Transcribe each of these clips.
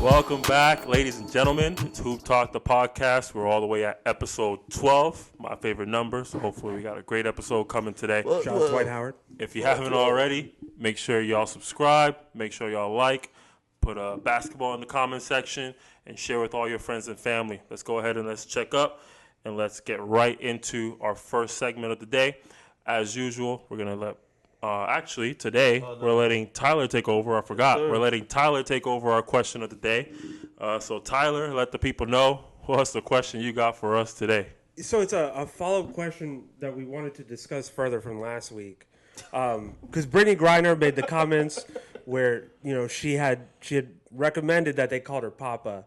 Welcome back, ladies and gentlemen. It's HoopTalk, the podcast. We're all the way at episode 12, my favorite number. So hopefully we got a great episode coming today. Shout out to Dwight Howard. If you haven't already, make sure y'all subscribe. Make sure y'all like. Put a basketball in the comment section and share with all your friends and family. Let's go ahead and let's check up and let's get right into our first segment of the day. As usual, we're going to let today we're letting Tyler take over. I forgot. We're letting Tyler take over our question of the day. So, Tyler, let the people know what's the question you got for us today. So it's a follow-up question that we wanted to discuss further from last week. Because Brittany Griner made the comments where, she had recommended that they called her Papa.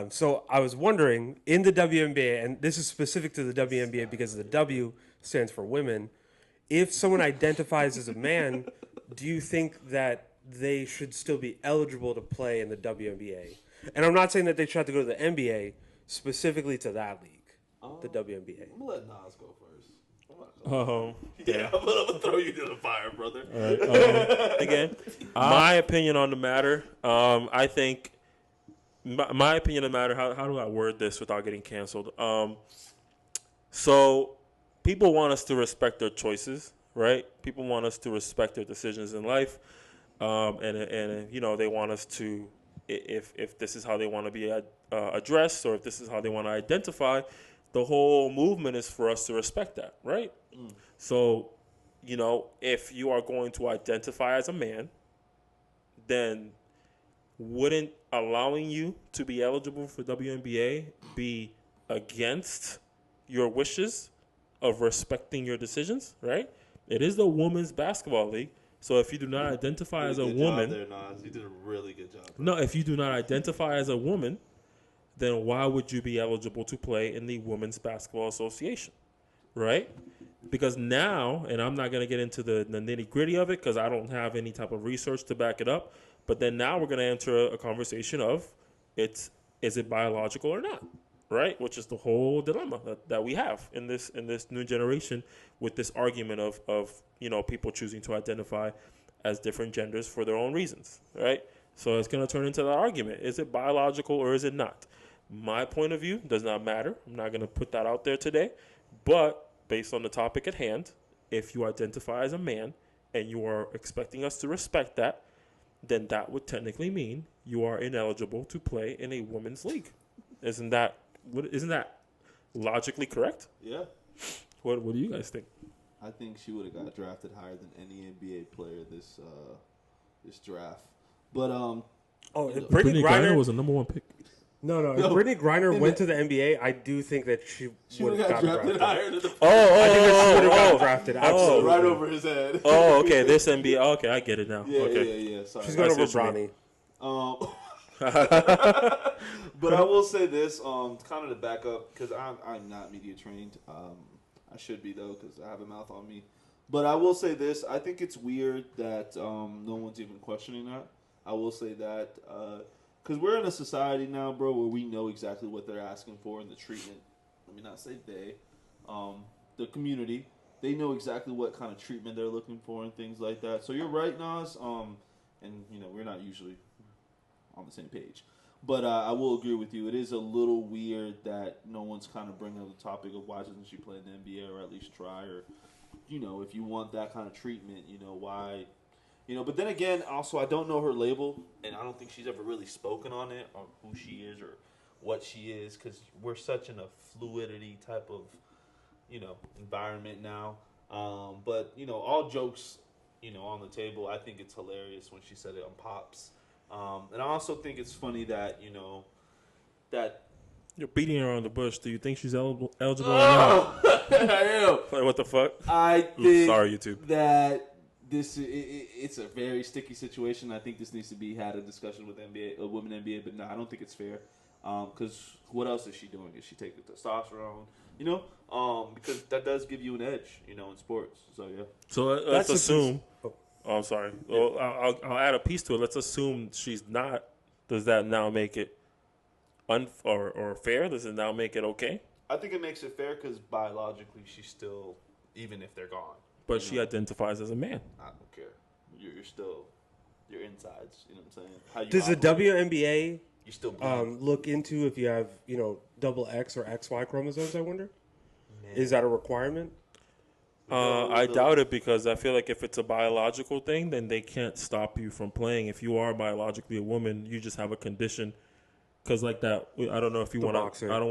So I was wondering, in the WNBA, and this is specific to the WNBA because the W stands for women, if someone identifies as a man, do you think that they should still be eligible to play in the WNBA? And I'm not saying that they should have to go to the NBA, specifically to that league, the WNBA. I'm going to let Nas go first. Yeah, I'm going to throw you to the fire, brother. Again, my opinion on the matter, I think, my opinion on the matter, how do I word this without getting canceled? So people want us to respect their choices, right? People want us to respect their decisions in life, and they want us to, if this is how they want to be addressed, or if this is how they want to identify, the whole movement is for us to respect that, right? So, if you are going to identify as a man, then wouldn't allowing you to be eligible for WNBA be against your wishes of respecting your decisions, right? It is the women's basketball league. So if you do not identify as a woman, there, Nas. You did a really good job. No, if you do not identify as a woman, then why would you be eligible to play in the Women's Basketball Association, right? Because now, and I'm not going to get into the nitty-gritty of it because I don't have any type of research to back it up, but then now we're going to enter a conversation of is it biological or not, right? Which is the whole dilemma that we have in this new generation with this argument of people choosing to identify as different genders for their own reasons, right? So it's going to turn into that argument. Is it biological or is it not? My point of view does not matter. I'm not going to put that out there today. But based on the topic at hand, if you identify as a man and you are expecting us to respect that, then that would technically mean you are ineligible to play in a women's league. Isn't that logically correct? Yeah. What do you guys think? I think she would have got drafted higher than any NBA player this draft. But Brittany Griner was a number one pick. No. If Brittany Griner went to the NBA, I do think that she would have got drafted. higher than the I think that she would have gotten drafted. Absolutely. right over his head. Oh, okay. This NBA. Okay, I get it now. Yeah, okay. yeah. Sorry. She's going over Bronny. But I will say this, kind of to back up, because I'm not media trained. I should be, though, because I have a mouth on me. But I will say this. I think it's weird that no one's even questioning that. I will say that because we're in a society now, bro, where we know exactly what they're asking for in the treatment. Let me not say they. The community. They know exactly what kind of treatment they're looking for and things like that. So you're right, Nas. And, we're not usually on the same page. But I will agree with you. It is a little weird that no one's kind of bringing up the topic of why doesn't she play in the NBA or at least try, or, if you want that kind of treatment, why. But then again, also, I don't know her label, and I don't think she's ever really spoken on it, or who she is or what she is, because we're such in a fluidity type of, environment now. But, all jokes, on the table, I think it's hilarious when she said it on Pops. And I also think it's funny that, that... You're beating around the bush. Do you think she's eligible or not? I am. Like, what the fuck? I think sorry, YouTube. that it's a very sticky situation. I think this needs to be had a discussion with women NBA, but no, I don't think it's fair. Because what else is she doing? Is she taking testosterone? Because that does give you an edge, in sports. So, yeah. So let's assume... I'm sorry. Well, I'll add a piece to it. Let's assume she's not. Does that now make it or fair? Does it now make it okay? I think it makes it fair because biologically she's still, even if they're gone. But she identifies as a man. I don't care. You're still your insides. You know what I'm saying? How you Does the WNBA You still bleed. look into if you have, double X or XY chromosomes, I wonder? Is that a requirement? I doubt it because I feel like if it's a biological thing, then they can't stop you from playing. If you are biologically a woman, you just have a condition. Because like that, I don't know if you want to. boxer. I don't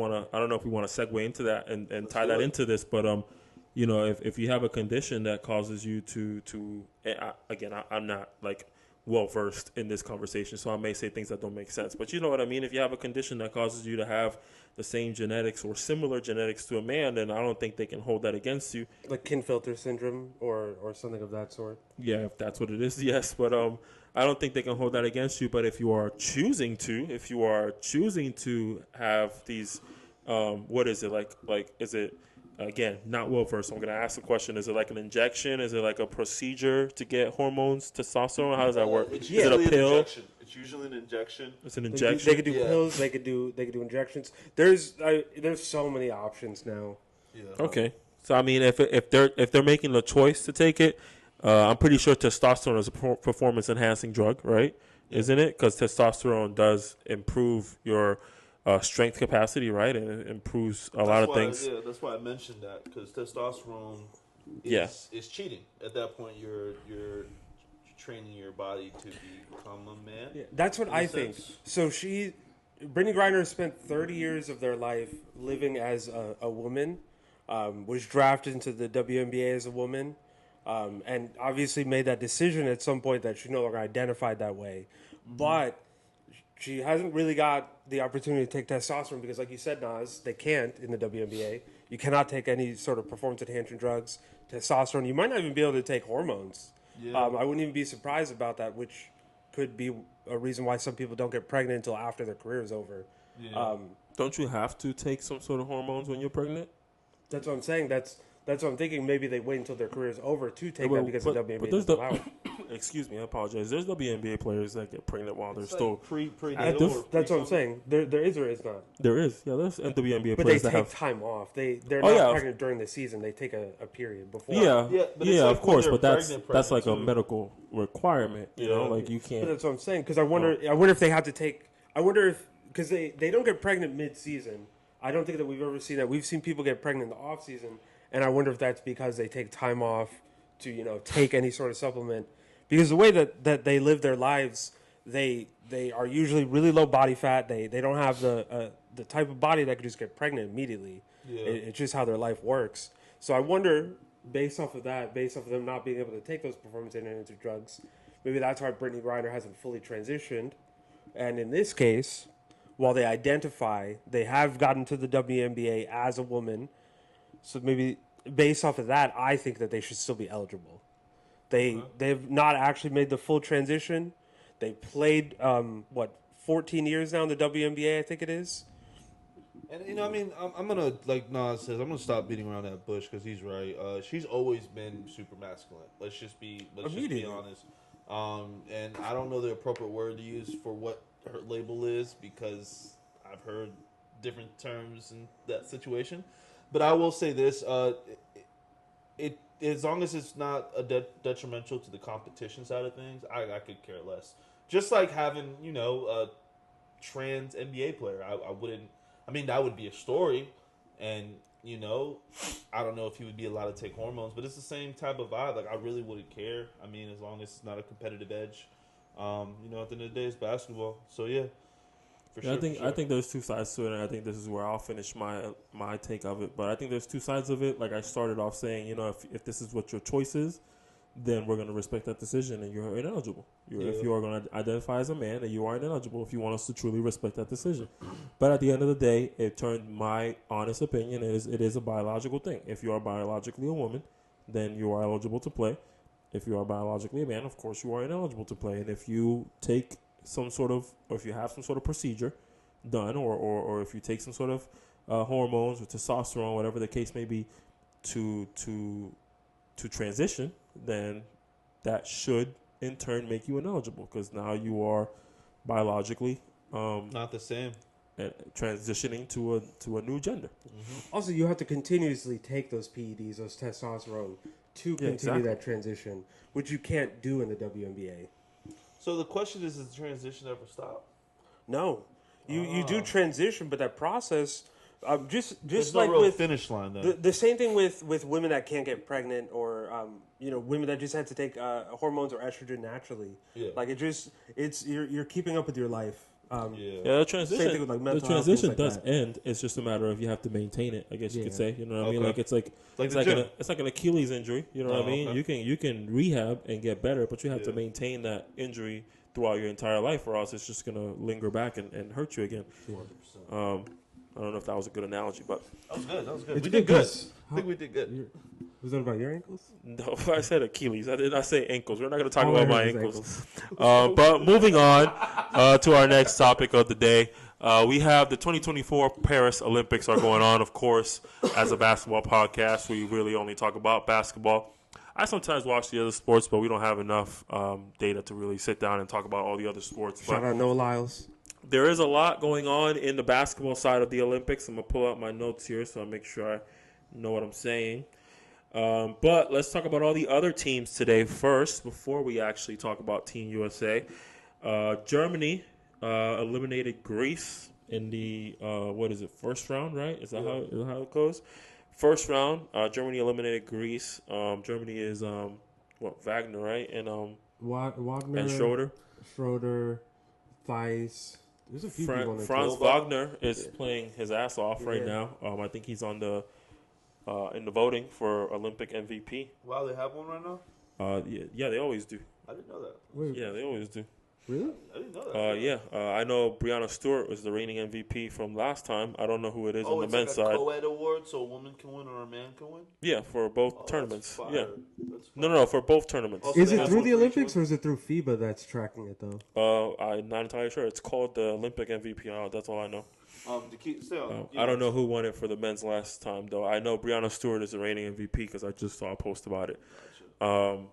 know if we want to segue into that and tie do that it. into this. But if you have a condition that causes you I'm not like well versed in this conversation, so I may say things that don't make sense. But you know what I mean. If you have a condition that causes you to have the same genetics or similar genetics to a man, then I don't think they can hold that against you. Like Kinfelter syndrome or something of that sort? Yeah, if that's what it is, yes. But I don't think they can hold that against you. But if you are choosing to have these, what is it like? Is it again not well versed? So I'm going to ask the question: is it like an injection? Is it like a procedure to get hormones, testosterone? How does that work? It's Is it usually a an pill? injection. It's usually an injection. It's an They injection. could do Yeah. pills. They could do injections. There's so many options now. Yeah. Okay, so I mean, if they're making the choice to take it, I'm pretty sure testosterone is a performance enhancing drug, right? Yeah. Isn't it? Because testosterone does improve your strength capacity, right? And it improves a lot of things. Yeah, that's why I mentioned that because testosterone Yeah. is cheating. At that point, you're training your body to become a man. Yeah, that's what In I a think. sense. So Brittany Griner spent 30 years of their life living as a woman, was drafted into the WNBA as a woman, and obviously made that decision at some point that she no longer identified that way. But she hasn't really got the opportunity to take testosterone because, like you said, Nas, they can't in the WNBA. You cannot take any sort of performance-enhancing drugs, testosterone. You might not even be able to take hormones. Yeah. I wouldn't even be surprised about that, which could be a reason why some people don't get pregnant until after their career is over. Yeah. Don't you have to take some sort of hormones when you're pregnant? That's what I'm saying. That's what I'm thinking. Maybe they wait until their career is over to take that because the WNBA there's doesn't allow it. excuse me, I apologize. There's WNBA players that get pregnant while they're It's still. like prenatal. active. or That's what I'm pre-something. saying. There is or is not. There is, yeah. There's WNBA But they players that take have. time off. They're Oh, not yeah. pregnant during the season. They take a period before. Yeah, Yeah, but it's yeah, like of when course, they're but that's pregnant like a too. medical requirement. You know, Yeah. like you But can't. that's what I'm saying. Because I wonder if they have to take. I wonder if because they don't get pregnant mid-season. I don't think that we've ever seen that. We've seen people get pregnant in the off season, and I wonder if that's because they take time off to take any sort of supplement. Because the way that they live their lives, they are usually really low body fat. They don't have the type of body that could just get pregnant immediately. Yeah. It's just how their life works. So I wonder, based off of them not being able to take those performance-enhancing drugs, maybe that's why Brittany Griner hasn't fully transitioned. And in this case, while they identify, they have gotten to the WNBA as a woman. So maybe based off of that, I think that they should still be eligible. They've not actually made the full transition. They played 14 years now in the WNBA, I think it is. And I mean, I'm gonna like Nas says, I'm gonna stop beating around that bush because he's right. She's always been super masculine. Let's just be honest. And I don't know the appropriate word to use for what her label is because I've heard different terms in that situation. But I will say this: it as long as it's not a detrimental to the competition side of things, I could care less. Just like having a trans NBA player, I wouldn't. I mean, that would be a story, and I don't know if he would be allowed to take hormones, but it's the same type of vibe. Like, I really wouldn't care. I mean, as long as it's not a competitive edge, at the end of the day, it's basketball. So yeah, for Yeah, sure. I think there's two sides to it, and I think this is where I'll finish my take of it. But I think there's two sides of it. Like I started off saying, if this is what your choice is, then we're going to respect that decision, and you're ineligible. If you are going to identify as a man, then you are ineligible if you want us to truly respect that decision. But at the end of the day, my honest opinion is it is a biological thing. If you are biologically a woman, then you are eligible to play. If you are biologically a man, of course you are ineligible to play. And if you take if you have some sort of procedure done, or if you take some sort of hormones or testosterone, whatever the case may be, to transition, then that should in turn make you ineligible because now you are biologically not the same. transitioning to a new gender. Also, you have to continuously take those PEDs, those testosterone, to continue exactly. that transition, which you can't do in the WNBA. So the question is the transition ever stop? No. You do transition, but that process, just There's no like real with finish line though. the same thing with women that can't get pregnant, or women that just had to take hormones or estrogen naturally. Yeah. Like you're keeping up with your life. Yeah, the transition. Same thing with, like, The mental health, transition things like does that. end. It's just a matter of you have to maintain it. I guess you could say. You know what I mean? Okay. Like it's like Like it's the like gym. it's like an Achilles injury. You know what I Oh, mean? okay. You can rehab and get better, but you have to Yeah. maintain that injury throughout your entire life, or else it's just gonna linger back and hurt you again. 100%. I don't know if that was a good analogy, but That was good. That was good. It's We did good good. 'cause I think we did good. Was that about your ankles? no, I said Achilles. I did not say ankles. We're not going to talk All I about my heard was ankles. But moving on to our next topic of the day, we have the 2024 Paris Olympics are going on. Of course, as a basketball podcast, we really only talk about basketball. I sometimes watch the other sports, but we don't have enough data to really sit down and talk about all the other sports. Shout But out Noah Lyles. there is a lot going on in the basketball side of the Olympics. I'm going to pull out my notes here so I make sure I know what I'm saying. But let's talk about all the other teams today first before we actually talk about Team USA. Germany eliminated Greece in the, first round, right? Is that how it goes? First round, Germany eliminated Greece. Germany is, Wagner, right? And Wagner and Schroeder. Theis. There's a few people on there. Franz too. Wagner is playing his ass off right Yeah. now. I think he's on the in the voting for Olympic MVP. Wow, they have one right now? Yeah, they always do. I didn't know that. Wait, Yeah, they always do. really? I didn't know that. I know Brianna Stewart was the reigning MVP from last time. I don't know who it is on the it's men's like a side. co-ed award, so a woman can win or a man can win? Yeah, for both Oh, tournaments. That's Yeah, fire. That's no, fire. for both tournaments. Oh, so Is they it have through one the for each Olympics one? or is it through FIBA that's tracking it though? I'm not entirely sure. It's called the Olympic MVP. That's all I know. Stay on. I don't know who won it for the men's last time though. I know Brianna Stewart is the reigning MVP because I just saw a post about it. Gotcha.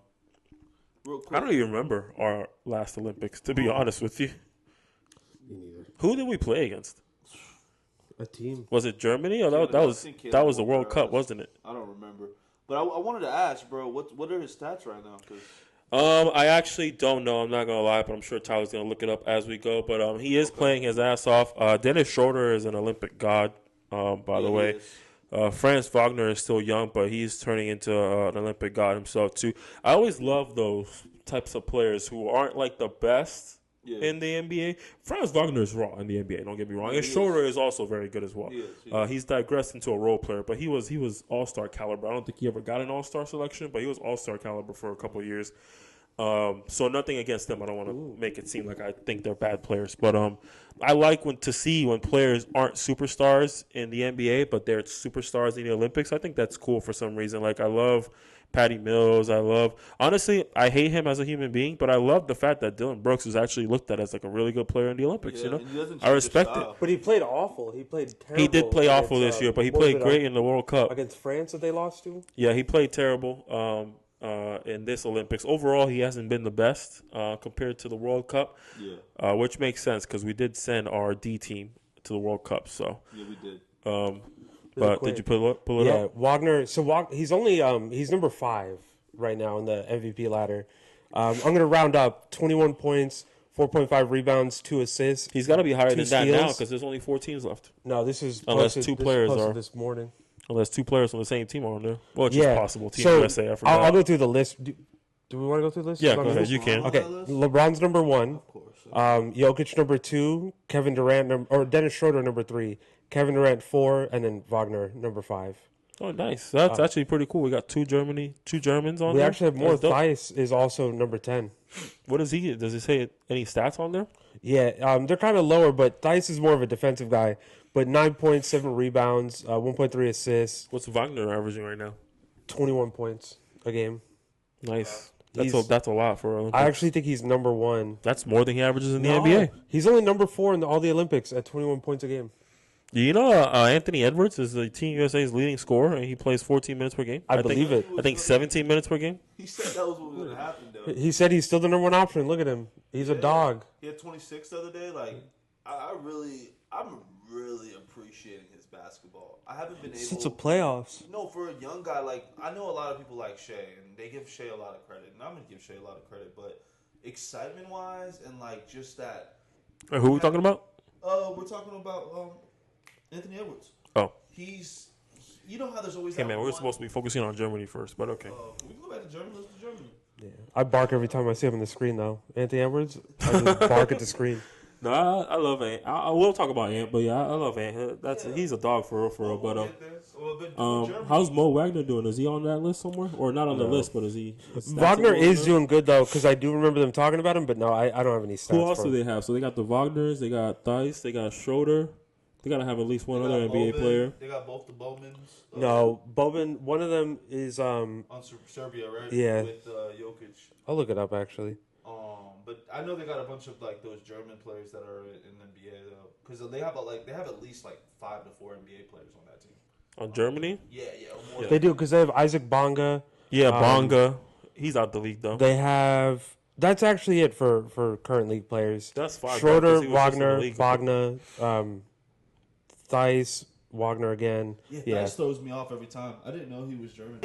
Real quick. I don't even remember our last Olympics, to be honest with you. Me neither. Who did we play against? A team. Was it Germany? Or Canada. that I was think that Canada was the won World Cup, Paris. wasn't it? I don't remember. But I wanted to ask, bro, what are his stats right now? 'Cause I actually don't know. I'm not gonna lie, but I'm sure Tyler's gonna look it up as we go. But he is playing his ass off. Dennis Schroeder is an Olympic god. By the he way, is. Franz Wagner is still young, but he's turning into an Olympic god himself too. I always love those types of players who aren't like the best Yeah. in the NBA. Franz Wagner is raw in the NBA. Don't get me wrong. And he Schroeder is also very good as well. He is. He's digressed into a role player, but he was all-star caliber. I don't think he ever got an all-star selection, but he was all-star caliber for a couple of years. So nothing against them. I don't want to make it seem like I think they're bad players, but I like when players aren't superstars in the NBA, but they're superstars in the Olympics. I think that's cool for some reason. Like I love Patty Mills. Honestly, I hate him as a human being, but I love the fact that Dylan Brooks is actually looked at as like a really good player in the Olympics. Yeah, You know, and he doesn't I change respect his it. style. But he played awful. He played terrible. He did play awful against, this year, but he what was played it, great in the World Cup. against France that they lost to. Yeah, he played terrible in this Olympics. Overall, he hasn't been the best compared to the World Cup, Yeah. which makes sense because we did send our D team to the World Cup. So, Yeah, we did. but quick. did you pull it Yeah, up? Wagner. So he's only he's number 5 right now in the MVP ladder. I'm gonna round up 21 points, 4.5 rebounds, 2 assists. He's got to be higher 2 than that now steals. because there's only 4 teams left. No, this is Unless posted- two this players posted are- this morning. Unless 2 players on the same team are on there. Well, it's Yeah, just possible. Team so USA, I forgot. I'll go through the list. Do we want to go through the list? Yeah, You want go me to ahead. list? You can. LeBron? Okay, On that list? LeBron's number 1. Of course. Jokic number 2, Kevin Durant or Dennis Schroeder number 3, Kevin Durant 4, and then Wagner number 5. Oh, nice. That's actually pretty cool. We got two Germans on We there. actually have more. That's dope. Theis is also number 10. What is he? Does it say any stats on there? Yeah, they're kind of lower, but Theis is more of a defensive guy. But 9.7 rebounds, 1.3 assists, What's Wagner averaging right now? 21 points a game. Nice. He's- That's a lot for Olympics. I actually think he's number 1. That's more than he averages in the No, NBA. He's only number 4 in all the Olympics at 21 points a game. Do you know Anthony Edwards is the Team USA's leading scorer, and he plays 14 minutes per game? I believe think, it. I think 17 minutes per game. He said that was what was going to happen, though. He said he's still the number 1 option. Look at him. He's a dog. He had 26 the other day. Like, I'm really appreciating his basketball. I haven't been able. Since the playoffs. No, for a young guy, like, I know a lot of people like Shea, and they give Shea a lot of credit, and I'm going to give Shea a lot of credit, but excitement-wise and, like, just that. Who are we talking about? We're talking about Anthony Edwards. Oh. You know how there's always Hey, that man, we're one- supposed to be focusing on Germany first, but okay. We can go back to Germany. Let's do Germany. Yeah. I bark every time I see him on the screen, though. Anthony Edwards, I just bark at the screen. No, I love Ant. I will talk about Ant, but yeah, I love Ant. He's a dog for real. But how's Mo Wagner doing? Is he on that list somewhere, or not on the list? But is he? Wagner is doing good though, because I do remember them talking about him. But no, I don't have any stats. Who else for do him. they have? So they got the Wagners, they got Theis, they got Schroeder. They gotta have at least one other NBA player. They got both the Bowmans. No, Boban. One of them is on Serbia, right? Yeah. With Jokic. I'll look it up actually. But I know they got a bunch of like those German players that are in the NBA though, because they have at least like 5 to 4 NBA players on that team. On Germany? Yeah. Yeah. They do because they have Isaac Bonga. Yeah, Bonga. He's out the league though. They have. That's actually it for current league players. That's 5. Schroeder, He was just in the Wagner, league. Wagner, Theis, Wagner again. Yeah. That throws me off every time. I didn't know he was German.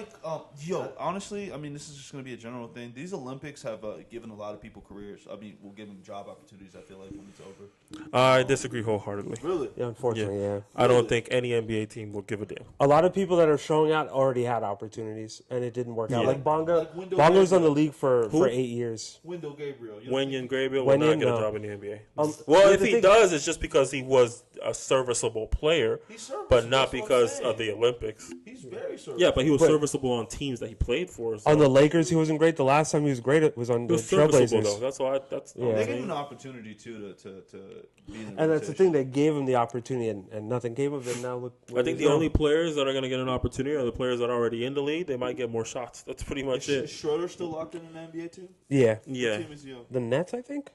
Honestly, I mean, this is just going to be a general thing. These Olympics have given a lot of people careers. I mean, will give them job opportunities, I feel like, when it's over. I disagree wholeheartedly. Really? Yeah, unfortunately, yeah. I don't think any NBA team will give a damn. A lot of people that are showing out already had opportunities, and it didn't work out. Yeah. Like Bonga, Like Wendell Bonga was on the Gabriel. league for Who? 8 years. Wendell Gabriel. Wenyen Gabriel will not Wenyen, get a no. job in the NBA. Well, if the he thing- does, it's just because he was a serviceable player, He's serviceable, but not that's what I'm because saying. of the Olympics. He's very serviceable. Yeah, but he was But- serviceable on teams that he played for. So. On the Lakers, he wasn't great. The last time he was great, it was on He the was serviceable though. Trailblazers. That's why. That's Yeah. They gave him an opportunity, too, to be in the And that's the rotation. thing. They gave him the opportunity, and nothing came of it. Now look. I think the only players that are going to get an opportunity are the players that are already in the league. They might get more shots. That's pretty much Is it. Schroeder still locked in an NBA team? Yeah, Yeah. What team is he on? the Nets, I think.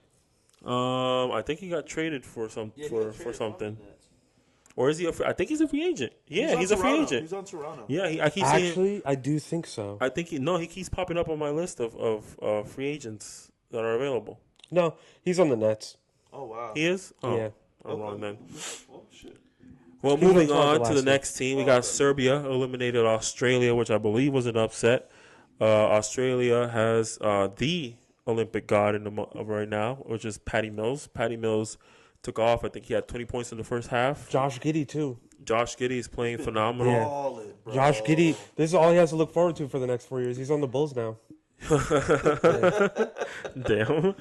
I think he got traded for for something. Or is he? I think he's a free agent. Yeah, he's a free agent. He's on Toronto. Yeah, I keep seeing. Actually, I do think so. I think he keeps popping up on my list of free agents that are available. No, he's on the Nets. Oh, wow. He is. Oh, Yeah. I'm wrong then. Oh, shit. Well, He was moving on Toronto on to last the week. next team, we got Serbia eliminated Australia, which I believe was an upset. Australia has the Olympic god in of right now, which is Patty Mills. Patty Mills took off. I think he had 20 points in the first half. Josh Giddey too. Josh Giddey is playing phenomenal. Yeah. Solid, bro. Josh Giddey. This is all he has to look forward to for the next 4 years. He's on the Bulls now. Damn.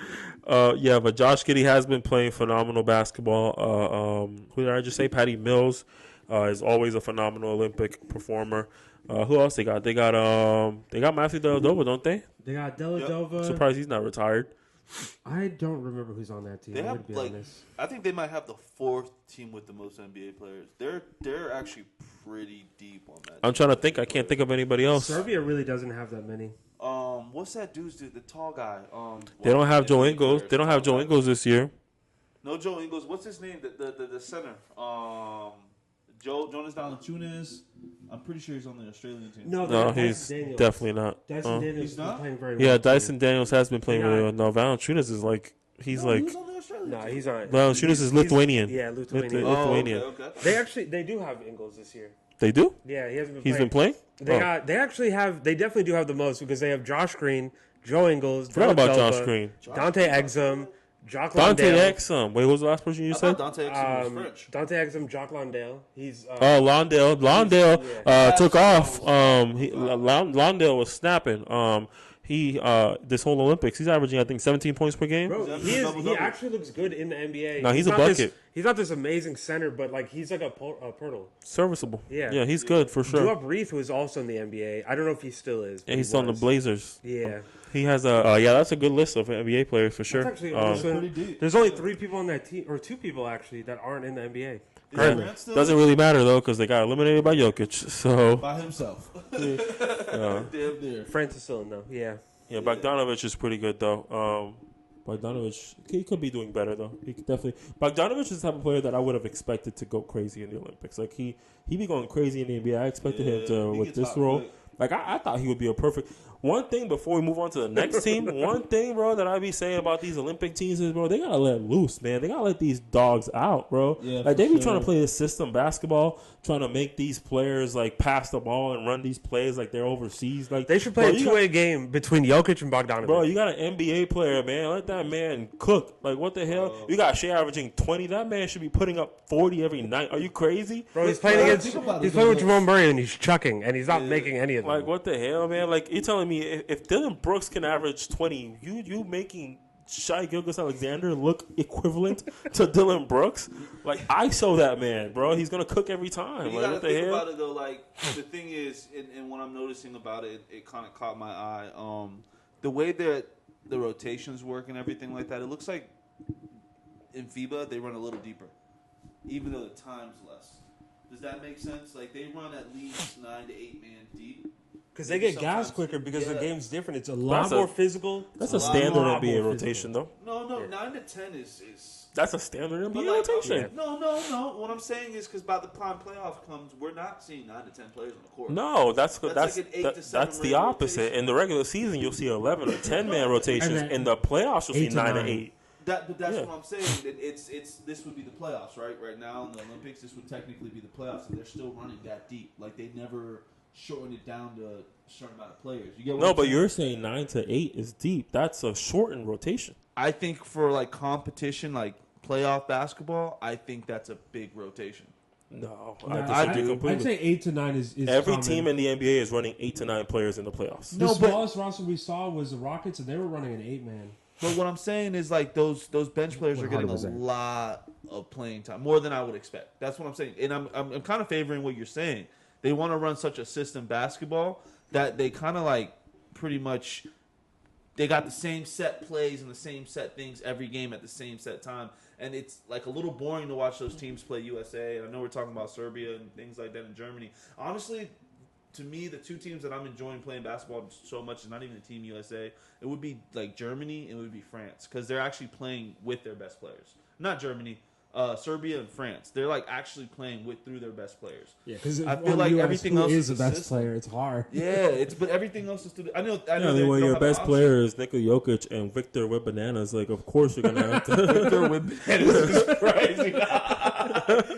Yeah, but Josh Giddey has been playing phenomenal basketball. Who did I just say? Patty Mills is always a phenomenal Olympic performer. Who else they got? They got Matthew Dellavedova, don't they? They got Dellavedova. Surprised he's not retired. I don't remember who's on that team. They I'm have gonna be like, honest. I think they might have the 4th team with the most NBA players. They're actually pretty deep on that. I'm trying to think. I can't think of anybody else. Serbia really doesn't have that many. What's that dude's the tall guy? They don't have Joe Joe Ingles. They don't have Joe Ingles this year. No, Joe Ingles. What's his name? The center. Jonas Valanciunas. I'm pretty sure he's on the Australian team. No, he's definitely not. Dyson Daniels He's is not? playing very Yeah, well. Dyson Daniels has been playing Yeah. really well. No, Valanciunas is like He was on the Australian No, team. he's on. Valanciunas is Lithuanian. Yeah, Lithuanian. Lithuanian. Okay. They do have Ingles this year. They do. Yeah, he hasn't been. He's been playing. They Oh. they actually have. They definitely do have the most because they have Josh Green, Joe Ingles, Forgot about Dellavedova, Josh Green. Dante Exum, Jock Dante Landale. Exum. Wait, what was the last person you I said? thought Dante Exum was French. Dante Exum, Jock Landale. He's Oh, Londale. Londale Yeah. took off. Londale was snapping. This whole Olympics, he's averaging I think 17 points per game. bro. He's He double-double. actually looks good in the NBA. No, he's a not bucket. He's not this amazing center, but like he's like a Pirtle. Serviceable. Yeah. yeah, he's good for sure. Joab Reith was also in the NBA. I don't know if he still is. but And he's he on the was. Blazers. Yeah. He has that's a good list of NBA players for sure. That's actually Um, also, Pretty deep. there's only 3 people on that team, or 2 people actually, that aren't in the NBA. Is Currently. Grant still doesn't really matter though because they got eliminated by Jokic. So by himself? uh, Damn near. Francis still in though. Yeah. yeah, Bogdanovich is pretty good though. Bogdanovich, he could be doing better though. He could definitely. Bogdanovich is the type of player that I would have expected to go crazy in the Olympics. Like he be going crazy in the NBA. I expected him to he with gets this hot role. quick. Like I thought he would be a perfect. one thing before we move on to the next team, one thing, bro, that I be saying about these Olympic teams is, bro, they gotta let loose, man. They gotta let these dogs out, bro. Yeah, like they for be trying to sure. play this system basketball, trying to make these players like pass the ball and run these plays like they're overseas. Like They should play bro, a two-way game between Jokic and Bogdanovic. Bro, you got an NBA player, man. Let that man cook. Like, what the hell? You got Shea averaging 20. That man should be putting up 40 every night. Are you crazy? Bro, he's playing against. think about it, He's playing with though. Jamal Murray and he's chucking and he's not making any of them. Like, what the hell, man? Like, you're telling me if Dylan Brooks can average 20, you making Shai Gilgeous-Alexander look equivalent to Dylan Brooks? Like, I show that man, bro. He's going to cook every time. You Like, gotta what the think hell? about it though. Like the thing is, and what I'm noticing about it, it kind of caught my eye. The way that the rotations work and everything like that, it looks like in FIBA they run a little deeper, even though the time's less. Does that make sense? Like they run at least 9 to 8 man deep. Because they get Sometimes- gas quicker because the yeah. game's different. It's a lot That's a- more physical. That's It's a lot standard more NBA physical. rotation, though. No, Yeah. 9 to 10 is. That's a standard NBA But like, rotation. no. What I'm saying is because by the time playoff comes, we're not seeing 9 to 10 players on the court. No, that's That's that's like an 8 to 7 that's the regular opposite. rotation. In the regular season, you'll see 11 or 10 man rotations. And then In the playoffs, you'll see 8 to 9 to 9. 8. But that's Yeah. what I'm saying. That it's this would be the playoffs, right? Right now in the Olympics, this would technically be the playoffs, and they're still running that deep. Like they never shortened it down to a certain amount of players. You get what No, I'm but saying? you're saying 9 to 8 is deep. That's a shortened rotation. I think for like competition, like playoff basketball, I think that's a big rotation. No, Nah, I disagree do. completely. I'd say 8 to 9 is Every common. team in the NBA is running 8 to 9 players in the playoffs. The No, but- smallest roster we saw was the Rockets, and they were running an 8-man. But what I'm saying is like those bench players are getting a 100%. lot of playing time, more than I would expect. That's what I'm saying, and I'm kind of favoring what you're saying. They want to run such a system basketball that they kind of like pretty much they got the same set plays and the same set things every game at the same set time, and it's like a little boring to watch those teams play USA. I know we're talking about Serbia and things like that in Germany. Honestly, to me, the two teams that I'm enjoying playing basketball so much is not even the Team USA. It would be like Germany and it would be France because they're actually playing with their best players. Not Germany, Serbia and France. They're like actually playing through their best players. Yeah, because I feel like everything else is is the a best system. player. It's hard. Yeah, but everything else is through. I know. Yeah, they when don't your have an best option. player is Nikola Jokic and Victor with bananas, like of course you're gonna have to. Victor with bananas is crazy.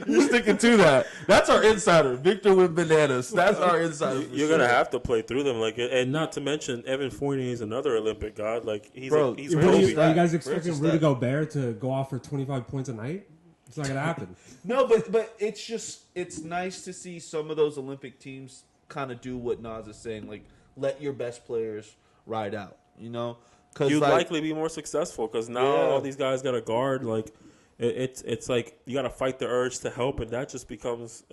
You're sticking to that. That's our insider, Victor with bananas. That's our insider. for You're sure. gonna have to play through them, like, and not to mention Evan Fournier is another Olympic god. Like he's Bro, he's Are Kobe. you guys Where's expecting his Rudy stat? Gobert to go off for 25 points a night? It's not gonna happen. No, but it's nice to see some of those Olympic teams kind of do what Nas is saying, like let your best players ride out. You know, because you'd likely be more successful because now Yeah. all these guys got a guard. Like it's like you got to fight the urge to help, and that just becomes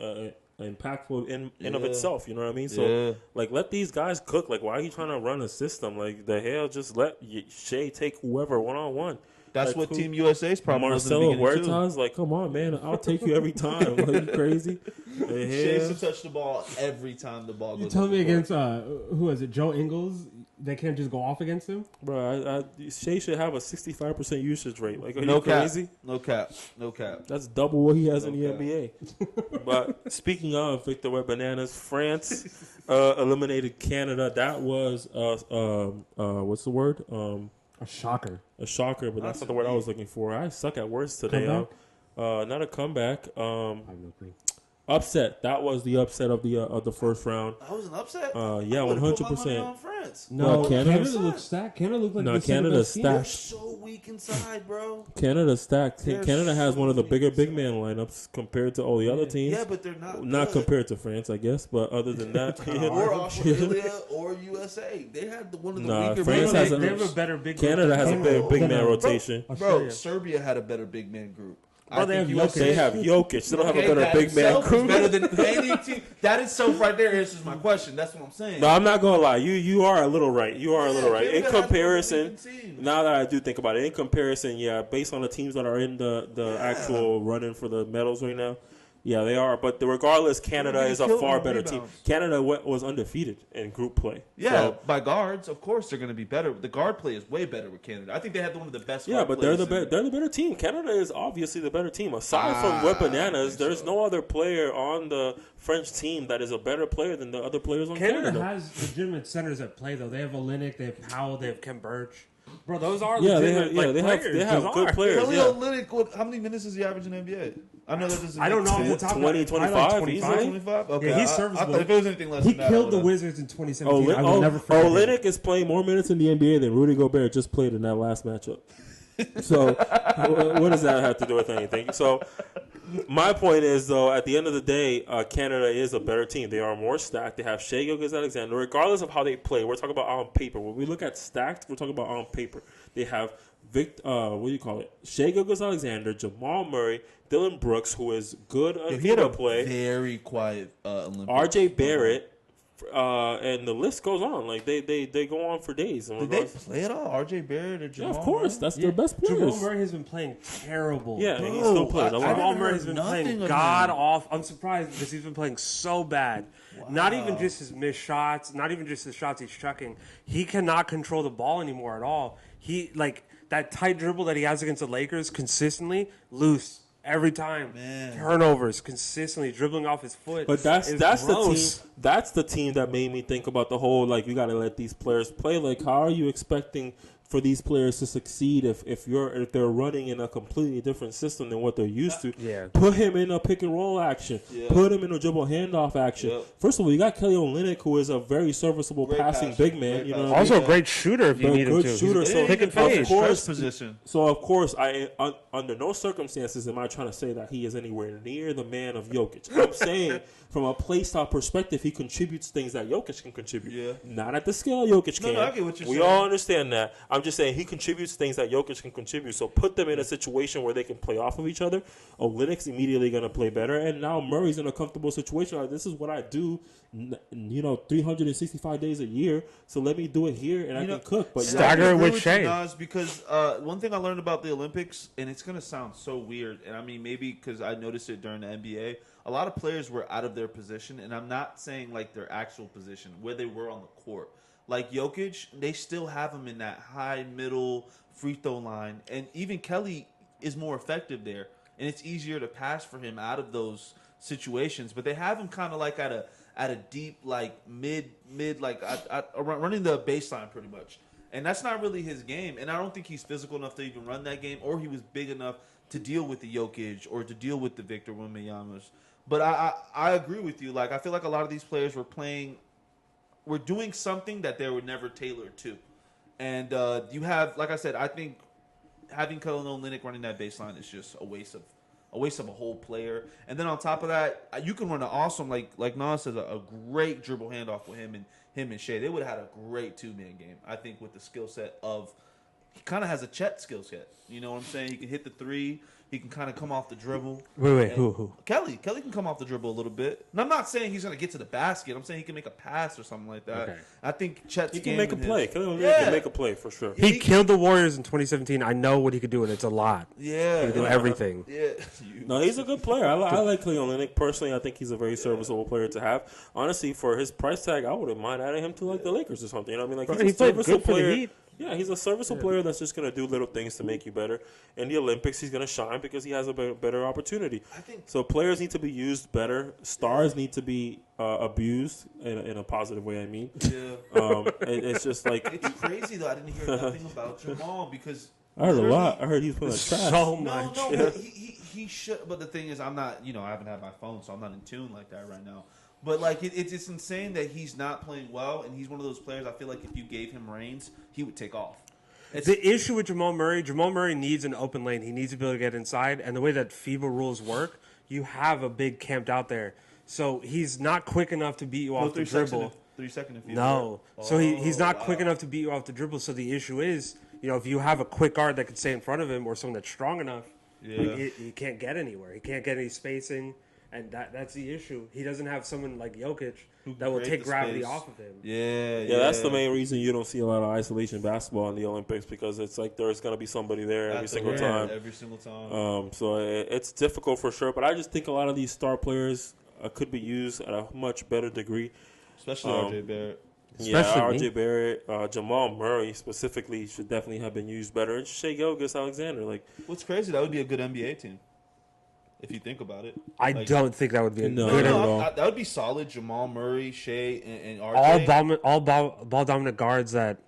impactful in of Yeah. itself. You know what I mean? So Yeah. like let these guys cook. Like why are you trying to run a system? Like the hell, just let Shea take whoever 1-on-1. That's Like, what who- Team USA's problem was in the Marcelo beginning too. Huertas, like, come on, man, I'll take you every time. Like, you crazy? The Shea hell? to touch the ball every time the ball goes. You telling up me the court. against who is it? Joe Ingles? They can't just go off against him. Bro, Shea should have a 65% usage rate. Like, are No you cap. crazy? No cap. No cap. That's double what he has in the Okay. NBA. But speaking of Victor Wet Bananas, France eliminated Canada. That was what's the word? A shocker. A shocker, but that's That's not the word I indeed. was looking for. I suck at words today. Comeback? Not a comeback. I have no clue. Upset. That was the upset of the first round. That was an upset. Yeah, I would've put my 100%. money on France. No, What, Canada? Canada looks stacked. Canada looked like No, the second Canada's best team. They're stacked. so weak inside, bro. Canada stacked. They're Canada has so one of the weak bigger big inside. man lineups compared to all the other teams. Yeah, but they're not. Not good. compared to France, I guess, but other than that, Or Australia or USA. They had one of the Nah, weaker France big has men a- They have a better big. Canada has a Canada- big man Canada- rotation. Bro, Australia. Serbia had a better big man group. Bro, they have USA They have Jokic. They don't have a Okay, better that big man itself is crew. better than any team. That itself right there answers my question. That's what I'm saying. No, I'm not gonna lie. You are a little right. You are a little right. In Canada has comparison, one of the weaker teams. now that I do think about it, in comparison, yeah, based on the teams that are in the actual running for the medals right now, Yeah, they are. But regardless, Canada getting is a killed far on better rebounds. team. Canada was undefeated in group play. Yeah, So, by guards, of course they're going to be better. The guard play is way better with Canada. I think they have one of the best. yeah, guard but they're plays they're in- the better team. Canada is obviously the better team. Aside from Web Bananas, think there's so. no other player on the French team that is a better player than the other players on Canada Canada. has legitimate centers that play though. They have Olynyk, they have Powell, they have Kem Birch. Bro, those are Yeah, they legitimate have, yeah, like, they players. have, they have Those good are. players. Kelly Yeah. Olynyk, how many minutes does he average in the NBA? I know that doesn't. I don't know off the make top of 20, my 25 25. easily. 25. Okay, Yeah, he's I serviceable. thought if it was anything less He than that, killed I the would've- Wizards in 2017. I will never forget. Olynyk is playing more minutes in the NBA than Rudy Gobert just played in that last matchup. So, what does that have to do with anything? So, my point is, though, at the end of the day, Canada is a better team. They are more stacked. They have Shai Gilgeous-Alexander. Regardless of how they play, we're talking about on paper. When we look at stacked, we're talking about on paper. They have what do you call it? Shai Gilgeous-Alexander, Jamal Murray, Dylan Brooks, who is good on He had a play, very quiet Olympics. R.J. Barrett, and the list goes on. Like they go on for days. Did they play at all? R.J. Barrett or Yeah, Jamal? of course. Murray? That's their best players. Jamal Murray has been playing terrible. Yeah, and he Bro, still plays a I lot. Jamal haven't Murray heard has been nothing playing of god him. off. I'm surprised because he's been playing so bad. Not even just his missed shots, not even just the shots he's chucking. He cannot control the ball anymore at all. He like that tight dribble that he has against the Lakers consistently loose every time. Man. Turnovers consistently dribbling off his foot. But that's is the gross. team. That's the team that made me think about the whole like you got to let these players play. Like, how are you expecting for these players to succeed if they're running in a completely different system than what they're used to? Yeah. Put him in a pick and roll action. Yeah. Put him in a dribble handoff action. Yep. First of all, you got Kelly Olynyk, who is a very serviceable Great passing passer. big man. Great You know, passer. what I mean? Also a great shooter if you But need him good to. shooter, He's so pick and of fade. course- position. So of course, under no circumstances am I trying to say that he is anywhere near the man of Jokic. I'm saying from a play style perspective, he contributes things that Jokic can contribute. Yeah. Not at the scale Jokic can. No, I get what you're we saying. all understand that. I'm just saying he contributes things that Jokic can contribute. So put them in a situation where they can play off of each other. Olynyk's immediately going to play better, and now Murray's in a comfortable situation. Like, this is what I do, 365 days a year. So let me do it here, and I can cook. But Stagger I it agree with you, Shai. Nas, because one thing I learned about the Olympics, and it's going to sound so weird, and I mean maybe because I noticed it during the NBA, a lot of players were out of their position, and I'm not saying like their actual position, where they were on the court. Like Jokic, they still have him in that high middle free throw line, and even Kelly is more effective there, and it's easier to pass for him out of those situations. But they have him kind of like at a deep like mid like running the baseline pretty much, and that's not really his game. And I don't think he's physical enough to even run that game, or he was big enough to deal with the Jokic or to deal with the Victor Wembanyama's. But I agree with you. Like I feel like a lot of these players were doing something that they were never tailored to. And you have, like I said, I think having Kelly Olynyk running that baseline is just a waste of a whole player. And then on top of that, you can run an awesome, like Nas says, a great dribble handoff with him and Shai. They would have had a great two-man game, I think, with the skill set of. He kind of has a Chet skill set. You know what I'm saying? He can hit the three. He can kind of come off the dribble. Wait, And who? Kelly can come off the dribble a little bit. And I'm not saying he's going to get to the basket. I'm saying he can make a pass or something like that. Okay. I think Chet's he game can make a and play. his- Kelly Olynyk Yeah. can make a play for sure. He killed the Warriors in 2017. I know what he could do, and it's a lot. Yeah. He could do everything. Yeah. No, he's a good player. I like Kelly Olynyk personally. I think he's a very serviceable player to have. Honestly, for his price tag, I wouldn't mind adding him to like the Lakers or something. You know what I mean? Like He he's a played serviceable good for the player. Heat. Yeah, he's a serviceable player that's just going to do little things to make you better. In the Olympics, he's going to shine because he has a better opportunity. I think So players need to be used better. Stars need to be abused in a positive way. I mean, yeah. it's just like It's crazy though. I didn't hear nothing about Jamal because I heard a lot. I heard he's playing trash. So No, much. no, but he should. But the thing is, I'm not. I haven't had my phone, so I'm not in tune like that right now. But like, it's insane that he's not playing well, and he's one of those players. I feel like if you gave him reins, he would take off. The issue with Jamal Murray needs an open lane. He needs to be able to get inside. And the way that FIBA rules work, you have a big camped out there. So he's not quick enough to beat you off the dribble. 3 seconds if you No. So he's not wow. quick enough to beat you off the dribble. So the issue is, if you have a quick guard that can stay in front of him or someone that's strong enough, Yeah. he can't get anywhere. He can't get any spacing. and that's the issue. He doesn't have someone like Jokic Who that will create take the gravity space. off of him. Yeah, that's the main reason you don't see a lot of isolation basketball in the Olympics, because it's like there's going to be somebody there every single time. Every single time. So it's difficult for sure. But I just think a lot of these star players could be used at a much better degree. Especially RJ Barrett. Especially RJ Barrett, Jamal Murray specifically should definitely have been used better. And Shai Gilgeous-Alexander, like, What's crazy, that would be a good NBA team. If you think about it. I Like- don't think that would be a No, good. not at all. That would be solid. Jamal Murray, Shea, and RJ. Ball dominant guards that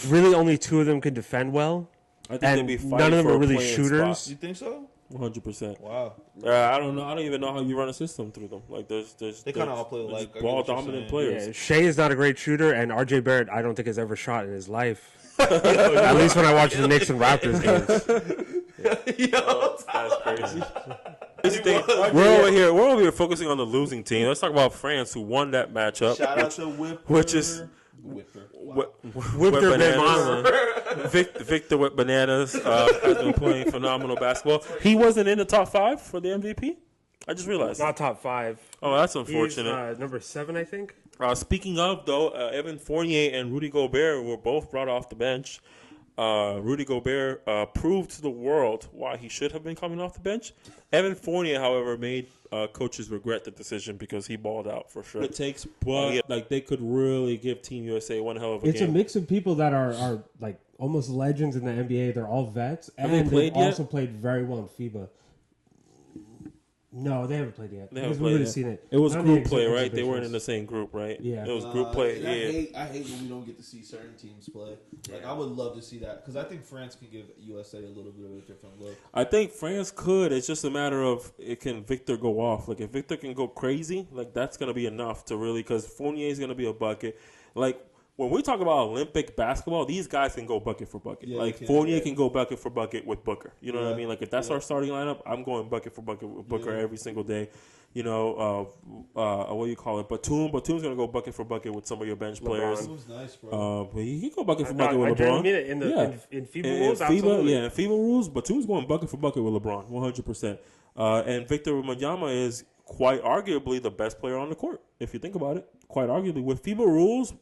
really only two of them could defend well, I think and they'd be fighting none of them for are a really playing shooters. spot. You think so? 100%. Wow. I don't know. I don't even know how you run a system through them. Like, there's They kind of all play there's alike. I get ball what you're dominant saying. players. Yeah, Shea is not a great shooter, and RJ Barrett I don't think has ever shot in his life. At least when I watch the Knicks and Raptors games. Yo, That's crazy. We're over here focusing on the losing team. Let's talk about France, who won that matchup. shout out to Whipper. which is- Whipper. Whip their bananas. Victor Whip Bananas has been playing phenomenal basketball. He wasn't in the top 5 for the MVP. I just realized. Not top 5. Oh, that's He's unfortunate. number 7, I think. Speaking of, though, Evan Fournier and Rudy Gobert were both brought off the bench. Rudy Gobert proved to the world why he should have been coming off the bench. Evan Fournier, however, made coaches regret the decision because he balled out for sure. It takes, but like they could really give Team USA one hell of a It's game. a mix of people that are like almost legends in the NBA. They're all vets, Have and they played they've yet? also played very well in FIBA. No, they haven't played yet. They Because haven't we played would have yet. seen it. It was None of the group play, exhibitions. right? They weren't in the same group, right? Yeah. It was group play. And Yeah. I hate when we don't get to see certain teams play. Like, I would love to see that because I think France can give USA a little bit of a different look. I think France could. It's just a matter of can Victor go off. Like if Victor can go crazy, like that's gonna be enough to really, because Fournier is gonna be a bucket. Like when we talk about Olympic basketball, these guys can go bucket for bucket. Yeah, like they can, Fournier yeah. can go bucket for bucket with Booker. You know what I Yeah. mean? Like if that's Yeah. our starting lineup, I'm going bucket for bucket with Booker Yeah. every single day. You know, what do you call it? Batum's gonna go bucket for bucket with some of your bench players. It was nice, bro. But he can go bucket for I bucket with didn't LeBron. mean it in the Yeah. in FIBA In rules. FIBA, Absolutely. yeah, in FIBA rules, Batum's going bucket for bucket with LeBron, 100%. And Victor Wembanyama is quite arguably the best player on the court, if you think about it. Quite arguably. With FIBA rules,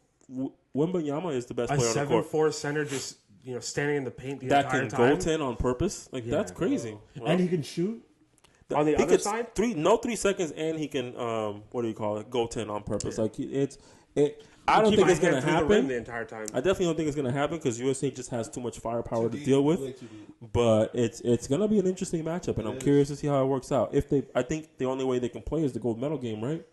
Wembanyama is the best A player on the court. 7'4" center just standing in the paint the That entire can time. goaltend on purpose. Like, that's crazy. And he can shoot. On the He other could side? 3 seconds, and he can, what do you call it, goaltend on purpose. Like, I don't Keep think my it's going to hand through the rim happen. the entire time. I definitely don't think it's going to happen because USA just has too much firepower to Too deal deep, with. way too deep. But it's going to be an interesting matchup, and I'm curious to see how it works out. I think the only way they can play is the gold medal game, right?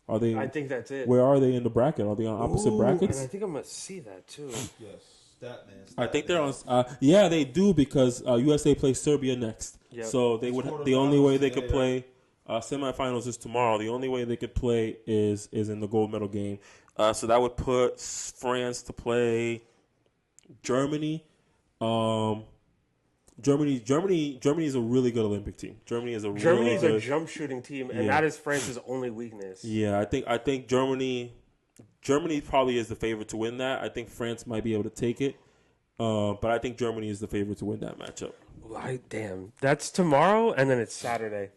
Are they? I think that's it. Where are they in the bracket? Are they on opposite Ooh, brackets? And I think I'm gonna see that too. Yes, stat man. I think they're on. Yeah, they do because USA plays Serbia next. Yep. So they would. The only way they could play semifinals is tomorrow. The only way they could play is in the gold medal game. So that would put France to play Germany. Germany is a really good Olympic team. Germany is a a jump shooting team, and Yeah. that is France's only weakness. Yeah, I think Germany probably is the favorite to win that. I think France might be able to take it, but I think Germany is the favorite to win that matchup. Damn, that's tomorrow, and then it's Saturday.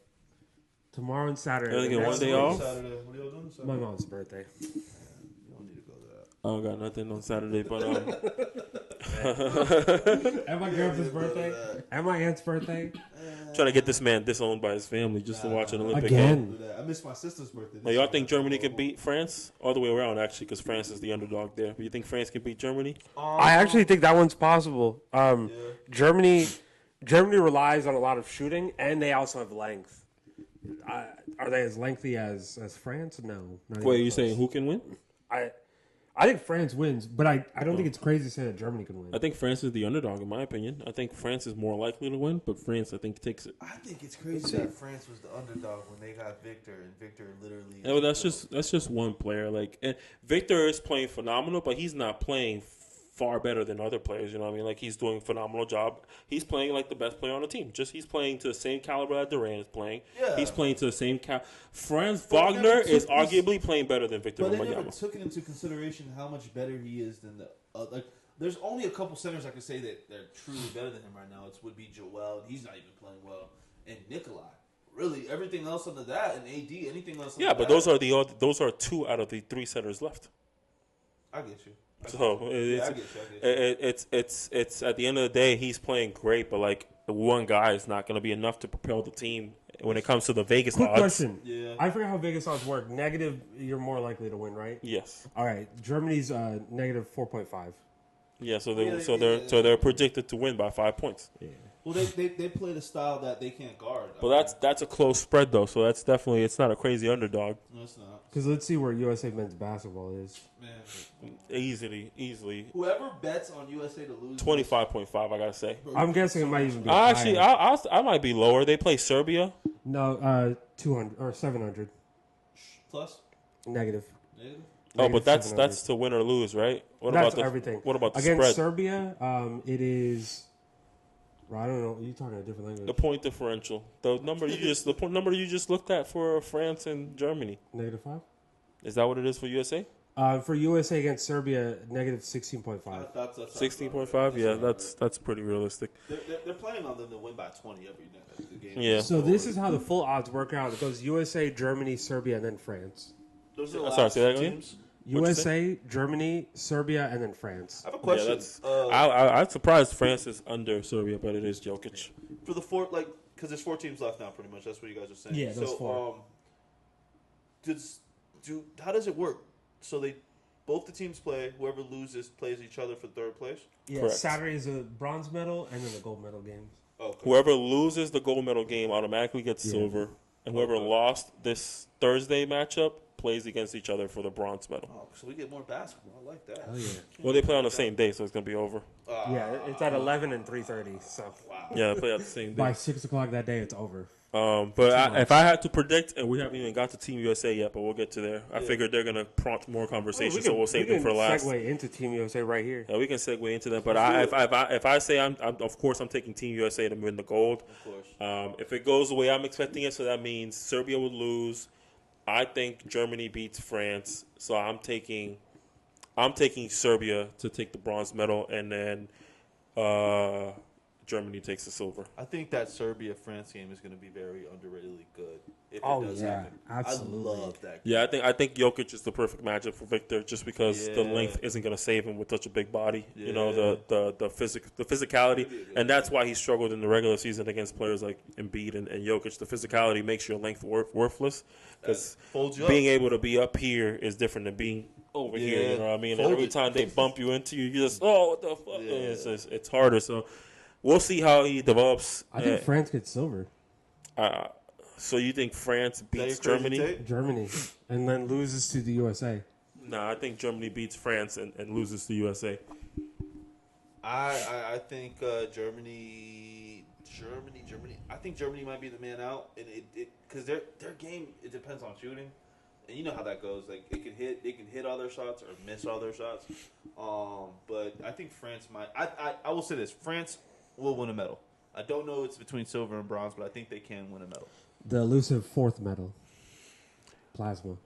Tomorrow and Saturday. They get The one next day week. off? Saturday. What are y'all doing Saturday? My mom's birthday. You don't need to go to that. I don't got nothing on Saturday, but And my girlfriend's birthday. And my aunt's birthday. trying to get this man disowned by his family just to watch an Olympic Again. game. Do that. I missed my sister's birthday. Now, y'all think Germany can beat France? All the way around, actually, because France is the underdog there. But you think France can beat Germany? I actually think that one's possible. Germany relies on a lot of shooting, and they also have length. Are they as lengthy as France? No. not even Wait, you close. saying who can win? I think France wins, but I don't think it's crazy to say that Germany can win. I think France is the underdog, in my opinion. I think France is more likely to win, but France, I think, takes it. I think it's crazy that France was the underdog when they got Victor, and Victor literally. Yeah, well, that's just one player. Like, and Victor is playing phenomenal, but he's not playing far better than other players. You know what I mean? Like, he's doing a phenomenal job. He's playing like the best player on the team. Just he's playing to the same caliber that Durant is playing. Yeah. He's playing to the same Franz But Wagner never is took this- arguably playing better than Victor But they never Wembanyama. took it into consideration how much better he is than the like. There's only a couple centers I could say that they're truly better than him right now. It would be Joel, and he's not even playing well, and Nikolai. really everything else under that and AD, anything else. Yeah, but those are 2 out of the 3 centers left. I get you. So it's at the end of the day, he's playing great, but like the one guy is not going to be enough to propel the team when it comes to the Vegas Quick odds. question. Yeah. I forget how Vegas odds work. Negative, you're more likely to win, right? Yes. All right. Germany's negative 4.5. Yeah. So Yeah, they're predicted to win by 5 points. Yeah. Well, they play the style that they can't guard. But that's a close spread though, so that's definitely it's not a crazy underdog. No, it's not. Because let's see where USA men's basketball is. Man, Easily whoever bets on USA to lose 25.5. I gotta say. I'm guessing it might even be Actually, higher. I might be lower. They play Serbia. No, 200 or 700 plus negative. negative. Oh, but Negative 700. that's to win or lose, right? What That's about everything. What about the Against spread? Serbia, it is. Well, I don't know. You're talking a different language. The point differential. The number number you just looked at for France and Germany. Negative 5. Is that what it is for USA? For USA against Serbia, negative 16.5. That's 16.5. Yeah, that's pretty realistic. They're planning on them to win by 20 every game. Yeah. So this is how the full odds work out. It goes USA, Germany, Serbia, and then France. Those are the Sorry, last say that again? teams. What'd you USA, Germany, Serbia, and then France. I have a question. Yeah, that's. I'm surprised France is under Serbia, but it is Jokic. For the because there's 4 teams left now, pretty much. That's what you guys are saying. Yeah, there's so, 4. How does it work? So both the teams play. Whoever loses plays each other for third place. Yeah, Correct. Saturday is a bronze medal and then the gold medal games. Okay. Whoever loses the gold medal game automatically gets silver, and whoever lost this Thursday matchup plays against each other for the bronze medal. Oh, so we get more basketball. I like that. Oh yeah. Well, they play on the same day, so it's gonna be over. Yeah, it's at 11 and 3:30. So Yeah, they play on the same by day. 6 o'clock that day, it's over. But if I had to predict, and we haven't even got to Team USA yet, but we'll get to there. I figured they're gonna prompt more conversation, so we'll save them for last. Segue into Team USA right here. Yeah, we can segue into that. But if I say I'm of course I'm taking Team USA to win the gold. Of course. If it goes the way I'm expecting it, so that means Serbia would lose. I think Germany beats France, so I'm taking Serbia to take the bronze medal, and then Germany takes the silver. I think that Serbia-France game is going to be very underratedly good. If Oh, it does yeah, happen. absolutely. I love that game. Yeah, I think Jokic is the perfect matchup for Victor, just because the Yeah. length isn't going to save him with such a big body. Yeah. You know, the physicality, and that's why he struggled in the regular season against players like Embiid and Jokic. The physicality makes your length worthless, because Folds you up. being able to be up here is different than being over here. Yeah. You know what I mean? And Fold every it. time they bump you into you just what the fuck? Yeah. It's harder. So we'll see how he develops. I think France gets silver. So you think France Is that beats your crazy Germany? take? Germany, and then loses to the USA. No, I think Germany beats France and loses to USA. I think Germany. I think Germany might be the man out, and it because their game it depends on shooting, and you know how that goes. Like they can hit all their shots or miss all their shots. But I think France might. I will say this: France will win a medal. I don't know it's between silver and bronze, but I think they can win a medal. The elusive 4th medal. Plasma.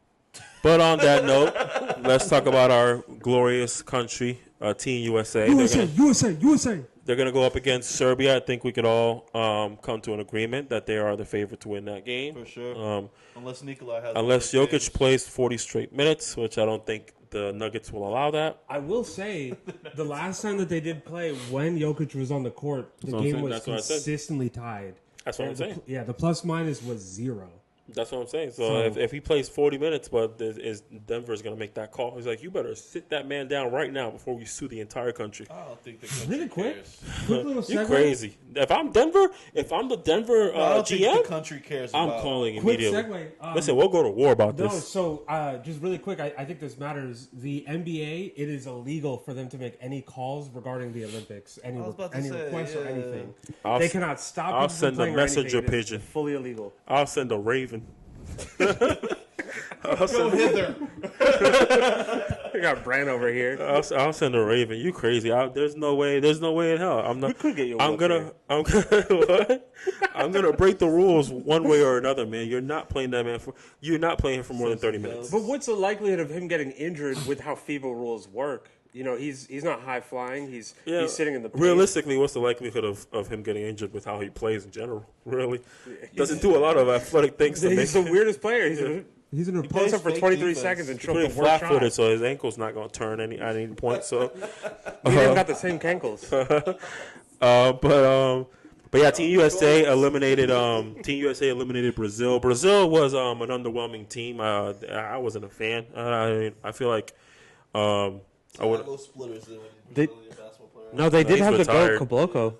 But on that note, let's talk about our glorious country, Team USA. USA. They're gonna go up against Serbia. I think we could all come to an agreement that they are the favorite to win that game. For sure. Unless Nikolai has. Unless Jokic plays 40 straight minutes, which I don't think the Nuggets will allow that. I will say, the last time that they did play, when Jokic was on the court, the That's what I'm game saying. was That's what I said. consistently tied. That's what I'm saying. Yeah, the plus minus was 0. That's what I'm saying. So So- if he plays 40 minutes, but Denver's going to make that call. He you better sit that man down right now before we sue the entire country. I don't think the country Really quick? cares. Quick little You segue. crazy. If I'm the Denver I don't think GM, the country cares. I'm about calling Quick immediately. segue. Listen, we'll go to war about No, this. so just really quick, I think this matters. The NBA, it is illegal for them to make any calls regarding the Olympics, any was about to any say, requests or yeah. anything. I'll They s- cannot stop. I'll people from send a playing or messenger anything. It is pigeon. Fully illegal. I'll send a raven. I'll Go send, hither. We got Brand over here. I'll send a raven. You crazy? There's no way. There's no way in hell. I'm not. We could get you. I'm up gonna. here. I'm gonna. What? I'm gonna break the rules one way or another, man. You're not playing that man for. You're not playing for more than 30 minutes. But what's the likelihood of him getting injured with how FIBA rules work? he's not high flying. He's sitting in the paint. Realistically, what's the likelihood of him getting injured with how he plays in general? Really, doesn't do a lot of athletic things. He's the weirdest player. He's going to post up for 23 seconds and show up the worst shot. Flat-footed, so his ankle's not going to turn at any point. So we even got the same cankles. But yeah, Team USA eliminated Brazil. Brazil was an underwhelming team. I wasn't a fan. I feel like I would. They did have the goal Kabloko.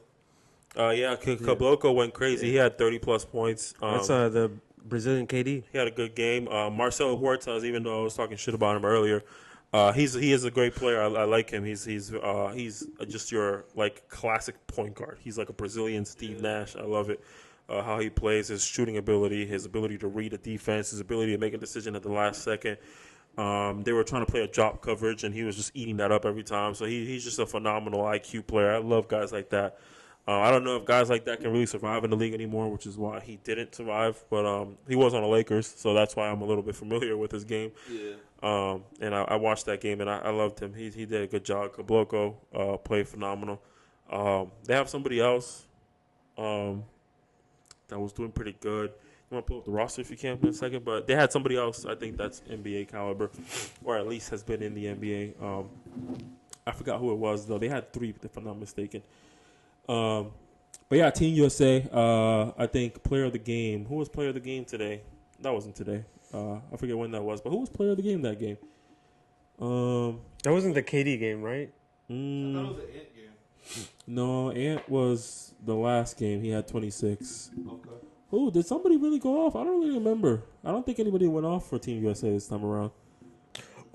Kabloko went crazy. He had 30-plus points. That's the Brazilian KD. He had a good game. Marcelo Huertas, even though I was talking shit about him earlier, he is a great player. I like him. He's just your like classic point guard. He's like a Brazilian Steve Nash. I love it. How he plays, his shooting ability, his ability to read a defense, his ability to make a decision at the last second. They were trying to play a drop coverage, and he was just eating that up every time. So he's just a phenomenal IQ player. I love guys like that. I don't know if guys like that can really survive in the league anymore, which is why he didn't survive. But he was on the Lakers, so that's why I'm a little bit familiar with his game. Yeah. And I watched that game, and I loved him. He did a good job. Kabloko played phenomenal. They have somebody else that was doing pretty good. You want to pull up the roster if you can for a second? But they had somebody else, I think, that's NBA caliber, or at least has been in the NBA. I forgot who it was, though. They had 3, if I'm not mistaken. But yeah, Team USA, I think player of the game. Who was player of the game today? That wasn't today. I forget when that was, but who was player of the game that game? That wasn't the KD game, right? I thought it was an Ant game. No, Ant was the last game. He had 26. Okay. Oh, did somebody really go off? I don't really remember. I don't think anybody went off for Team USA this time around.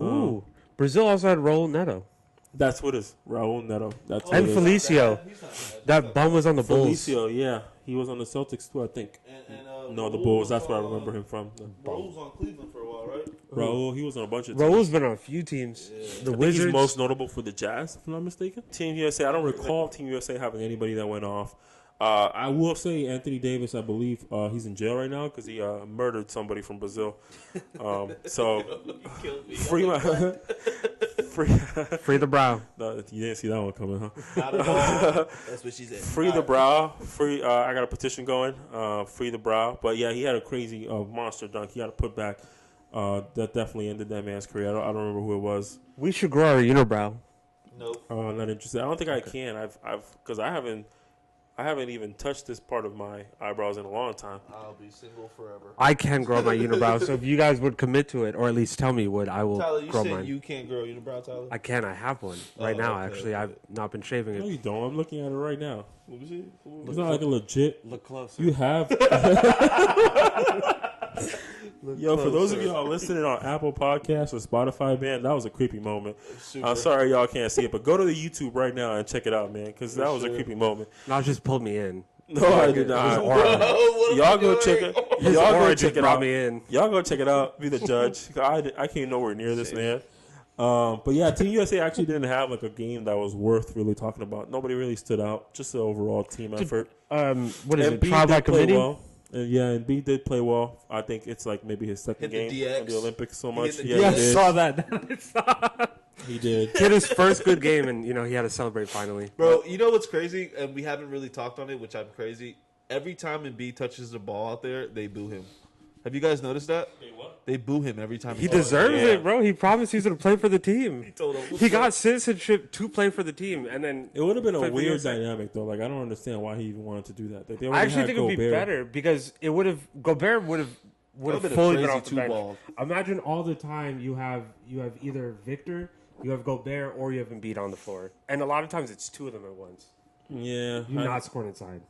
Ooh, Brazil also had Raul Neto. That's what it is. Raul Neto. That's And what it is. Felicio. That bum was on the Bulls. Felicio, yeah. He was on the Celtics too, I think. And No, the Raul Bulls. That's was where I on, remember him from. Raul was on Cleveland for a while, right? Raul, he was on a bunch of teams. Raul's been on a few teams. Yeah. The I think Wizards. he's most notable for the Jazz, if I'm not mistaken. Team USA, I don't recall Team USA having anybody that went off. I will say Anthony Davis, I believe he's in jail right now because he murdered somebody from Brazil. So free my Free the brow. No, you didn't see that one coming, huh? Not at all. That's what she said. Free the brow. Free. I got a petition going. Free the brow. But yeah, he had a crazy monster dunk. He got to put back. That definitely ended that man's career. I don't remember who it was. We should grow our unibrow. Nope. Not interested. I don't think I can. Because I haven't even touched this part of my eyebrows in a long time. I'll be single forever. I can grow my unibrow, so if you guys would commit to it, or at least tell me would, I will Tyler, you grow said mine. you can't grow your unibrow, Tyler? I can. I have one right now. okay, Actually, okay. I've not been shaving No, it. you don't. I'm looking at it right now. Let me see. It's not like a legit. Look closer. You have. Yo, for those of y'all listening on Apple Podcasts or Spotify, man, that was a creepy moment. I'm sorry y'all can't see it, but go to the YouTube right now and check it out, man, because that was a creepy moment. Not just pulled me in. No, I did not. What Y'all am I go doing? check it. His Y'all aura go just check it brought out. me in. Y'all go check it out. Be the judge. I came nowhere near this, man. But yeah, Team USA actually didn't have like a game that was worth really talking about. Nobody really stood out. Just an overall team effort. What is it? Embiid Trial by did play committee? well. And yeah, Embiid did play well. I think it's like maybe his second Hit the game DX. in the Olympics so He much. hit the Yeah, Yeah, I he did. saw that. He did. He had his first good game, and he had to celebrate finally. Bro, you know what's crazy? And we haven't really talked on it, which I'm crazy. Every time Embiid touches the ball out there, they boo him. Have you guys noticed that? They boo him every time. He deserves yeah. it, bro. He promised he was going to play for the team. He told him, He got citizenship to play for the team, and then It would have been a Play for weird USA. dynamic though. Like I don't understand why he even wanted to do that. Like, they I already actually had think it would be Gobert. better because it would have Gobert would have Would've been a fully been crazy off the bench. two-ball. Imagine all the time you have either Victor, you have Gobert, or you have Embiid on the floor, and a lot of times it's two of them at once. Yeah, You're not scoring inside.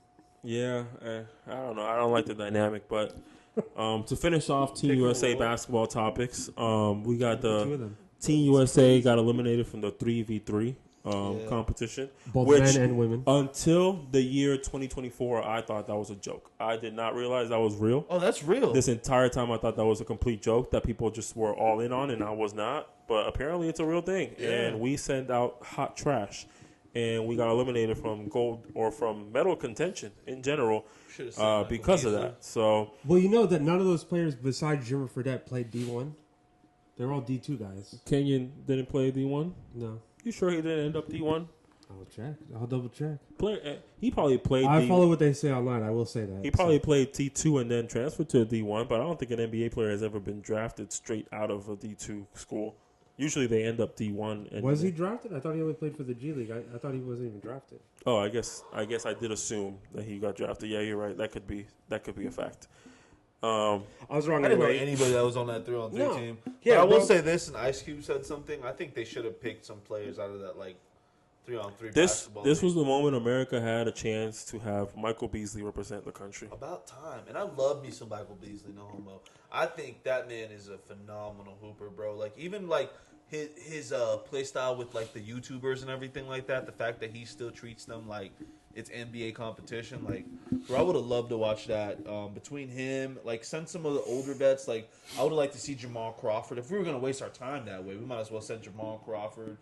Yeah, I don't know. I don't like the dynamic, but to finish off Team USA basketball topics, we got Two of the them, Team USA got eliminated from the 3v3 competition, both which men and women. until the year 2024, I thought that was a joke. I did not realize that was real. Oh, that's real. This entire time, I thought that was a complete joke that people just were all in on, and I was not. But apparently, it's a real thing, and we send out hot trash. And we got eliminated from gold or from medal contention in general because of that. So Well, you know that none of those players besides Jimmer Fredette played D1. They're all D2 guys. Kenyon didn't play D1. No. You sure he didn't end up D1? I'll check. I'll double check. He probably played. I follow what they say online. I will say that. He probably played D2 and then transferred to D1, but I don't think an NBA player has ever been drafted straight out of a D2 school. Usually they end up D1. And was he drafted? I thought he only played for the G League. I thought he wasn't even drafted. Oh, I guess I did assume that he got drafted. Yeah, you're right. That could be a fact. I was wrong. I didn't know anyway. anybody that was on that 3-on-3 No. team. Yeah, But I will bro. say this, and Ice Cube said something. I think they should have picked some players out of that 3-on-3 This basketball. was league. the moment America had a chance to have Michael Beasley represent the country. About time. And I love me some Michael Beasley, no homo. I think that man is a phenomenal hooper, bro. Even his play style with the YouTubers and everything like that, the fact that he still treats them like it's NBA competition, bro, I would have loved to watch that. Between him, send some of the older vets. I would have liked to see Jamal Crawford. If we were gonna waste our time that way, we might as well send Jamal Crawford.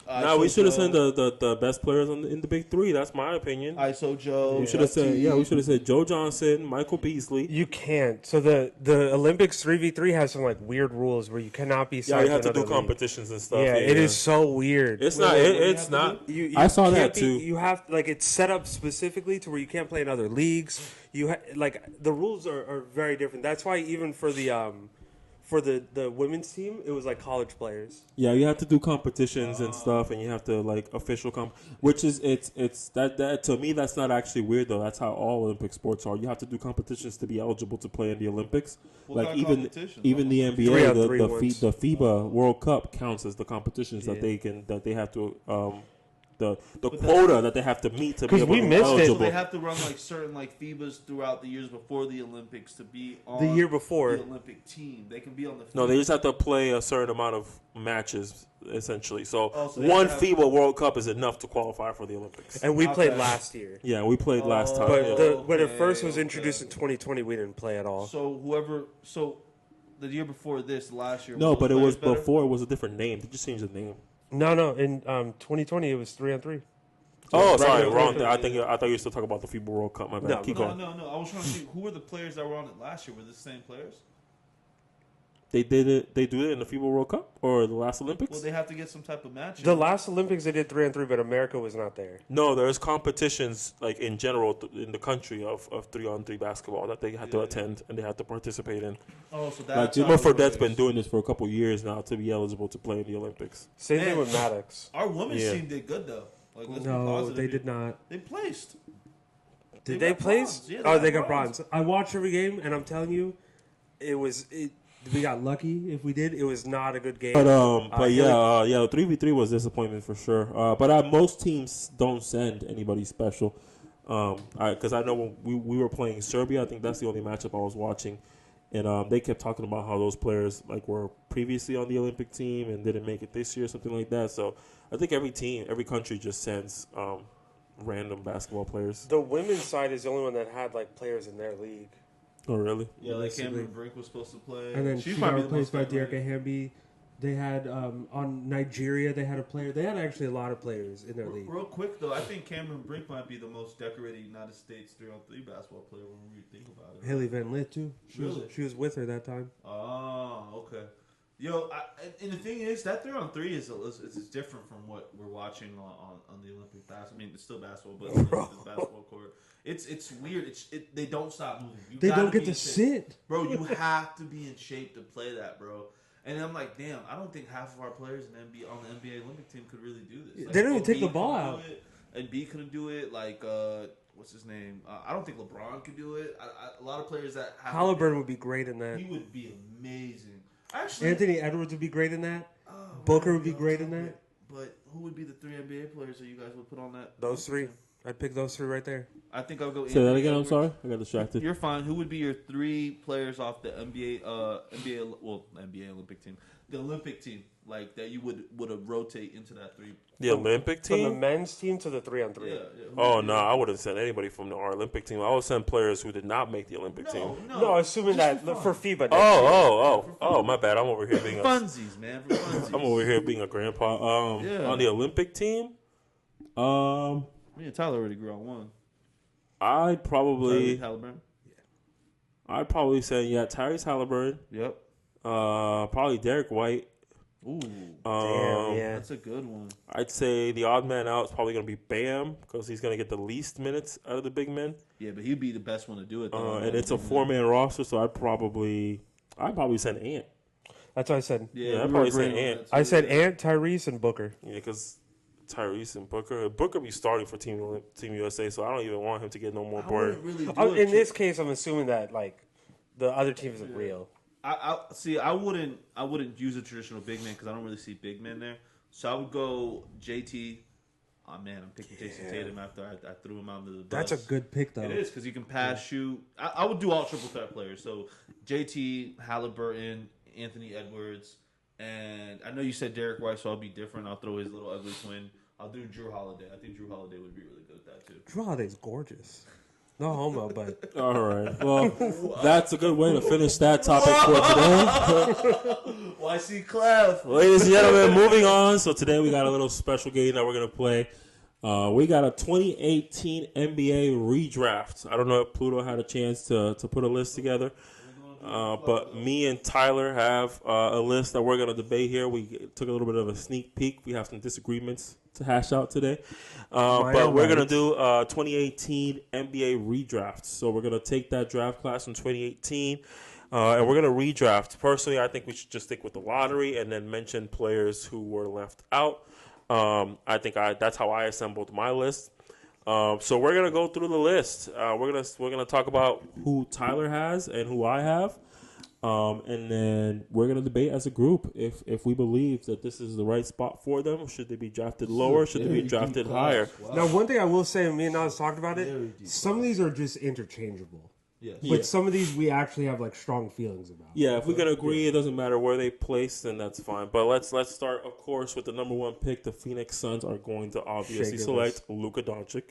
No, we should have sent the best players in the big three. That's my opinion. ISO Joe. We should have said we should have said Joe Johnson, Michael Beasley. You can't. So the Olympics 3v3 has some weird rules where you cannot be Yeah, signed you have to do another league. competitions and stuff. Yeah, it is so weird. It's Wait, not. wait, what do you It's have to not. do? You I saw can't that too. You have it's set up specifically to where you can't play in other leagues. You the rules are very different. That's why even for the women's team, it was college players. Yeah, you have to do competitions and stuff, and you have to official which is it's that to me that's not actually weird though. That's how all Olympic sports are. You have to do competitions to be eligible to play in the Olympics. What kind of even competitions? the NBA, 3-on-3 the ones. FIBA World Cup counts as the competitions Yeah. that they have to the quota that they have to meet to be 'Cause able we to be missed it. So eligible. they have to run certain FIBAs throughout the years before the Olympics to be on The year before. the Olympic team. They can be on the No, they FIBA. just have to play a certain amount of matches, essentially. So, Oh, so they one have to FIBA World Cup is enough to qualify for the Olympics. And we Okay. played last year. Yeah, we played last time. But yeah. when it Okay, first was okay. introduced in 2020, we didn't play at all. So the year before this, last year. No, were but it those was players better? before. It was a different name. They just changed the name. No. In 2020, it was 3-on-3. Oh, sorry, regular wrong. players, I thought you were still talking about the FIBA World Cup. My bad. No, Keep No, going. no. I was trying to see who were the players that were on it last year. Were the same players? They did it. They do it in the FIBA World Cup or the last Olympics. Well, they have to get some type of match. The last Olympics, they did 3-on-3, but America was not there. No, there's competitions in general in the country of 3-on-3 basketball that they have to Yeah. attend and they have to participate in. Oh, so Like that's Jimmer how it Fredette's been works. doing this for a couple years now to be eligible to play in the Olympics. Same Man. thing with Maddox. Our women's Yeah. team did good though. Let's be No, positive they here. did not. They placed. Did They they got place? bronze. Yeah, Oh, they they got got bronze. I watched every game, and I'm telling you, we got lucky. If we did, It was not a good game. But Haley- the 3v3 was a disappointment for sure. But most teams don't send anybody special. Because I know when we were playing Serbia, I think that's the only matchup I was watching, and they kept talking about how those players were previously on the Olympic team and didn't make it this year, something like that. So I think every country just sends random basketball players. The women's side is the only one that had players in their league. Oh, really? Yeah, like Basically. Cameron Brink was supposed to play. And then She's she got probably the replaced by most Dearica decorated. Hamby. They had on Nigeria. They had a player. They had actually a lot of players in their league. Real quick though, I think Cameron Brink might be the most decorated United States 3-on-3 basketball player when we think about it. Haley Van Lith too. Really? She was with her that time. Oh, okay. Yo, and the thing is, that 3-on-3 is different from what we're watching on the Olympic basketball. I mean, it's still basketball, but on the Olympic basketball court, it's weird. They don't stop moving. You They gotta don't get be to in shape. sit. Bro. You have to be in shape to play that, bro. And I'm like, damn, I don't think half of our players on the NBA Olympic team could really do this. They don't even take OB the ball couldn't out. do it, and B couldn't do it. What's his name? I don't think LeBron could do it. A lot of players that have Halliburton would be great in that. he would be amazing. Actually, Anthony Edwards would be great in that. oh, Booker man, would be yo, great in stop that. it. But who would be the 3 NBA players that you guys would put on that? Those three. I'd pick those three right there. I think I'll go. Say that Anthony again. I'm Edwards. sorry, I got distracted. You're fine. Who would be your 3 players off the NBA Olympic team, the Olympic team, that you would have rotate into that 3? The Olympic From the team? men's team to the 3-on-3. Yeah. Oh no, I wouldn't send anybody from our Olympic team. I would send players who did not make the Olympic team. No, assuming just that for for fun. FIBA. next year. Oh, my bad. I'm over here being Funsies, man. For funsies. I'm over here being a grandpa. Yeah. On the Olympic team, Me and Tyler already grew on one. I'd probably Halliburton. say Tyrese Halliburton. Yep. Probably Derek White. Ooh, Damn, yeah. that's a good one. I'd say the odd man out is probably going to be Bam because he's going to get the least minutes out of the big men. Yeah, but he'd be the best one to do it, though. And it's a 4-man roster, so I'd probably send Ant. That's what I said. Yeah, I'd we probably were say agreeing on Ant. that, too. I said Ant, Tyrese, and Booker. Yeah, because Tyrese and Booker be starting for Team USA, so I don't even want him to get no more I bread. wouldn't really do Oh, it in tr- this case, I'm assuming that like the other team isn't real. I see. I wouldn't use a traditional big man because I don't really see big men there. So I would go JT. Oh man, I'm picking Jason Tatum after I threw him out into the bus. That's a good pick, though. It is because you can pass, shoot. I would do all triple threat players. So JT, Halliburton, Anthony Edwards, and I know you said Derek White, so I'll be different. I'll throw his little ugly twin. I'll do Drew Holiday. I think Drew Holiday would be really good at that too. Drew Holiday's gorgeous. No homo, but All right. Well, that's a good way to finish that topic for today. YC Clef. Ladies and gentlemen, moving on. So today we got a little special game that we're going to play. We got a 2018 NBA redraft. I don't know if Pluto had a chance to put a list together. But me and Tyler have a list that we're going to debate here. We took a little bit of a sneak peek. We have some disagreements to hash out today. But we're going to do 2018 NBA redraft. So we're going to take that draft class in 2018, and we're going to redraft. Personally, I think we should just stick with the lottery and then mention players who were left out. I think that's how I assembled my list. So we're gonna go through the list. We're gonna talk about who Tyler has and who I have, and then we're gonna debate as a group if we believe that this is the right spot for them. Should they be drafted lower? Should they be drafted higher? Wow. now one thing I will say, and me and Nas talked about it. Some of these are just interchangeable, Yes. but some of these we actually have like strong feelings about. Yeah, if we can agree, it doesn't matter where they place, then that's fine. But let's start, of course, with the number one pick. The Phoenix Suns are going to obviously Shake select Luka Doncic.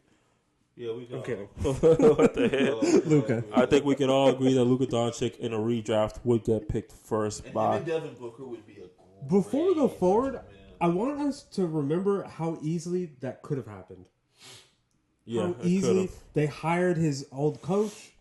Yeah, we got. I'm kidding. What the hell? Luka. I think we can all agree that Luka Doncic in a redraft would get picked first And by. him and Devin Booker would be a. Before we go great forward, man. I want us to remember how easily that could have happened. Yeah, How it easily could've. they hired his old coach,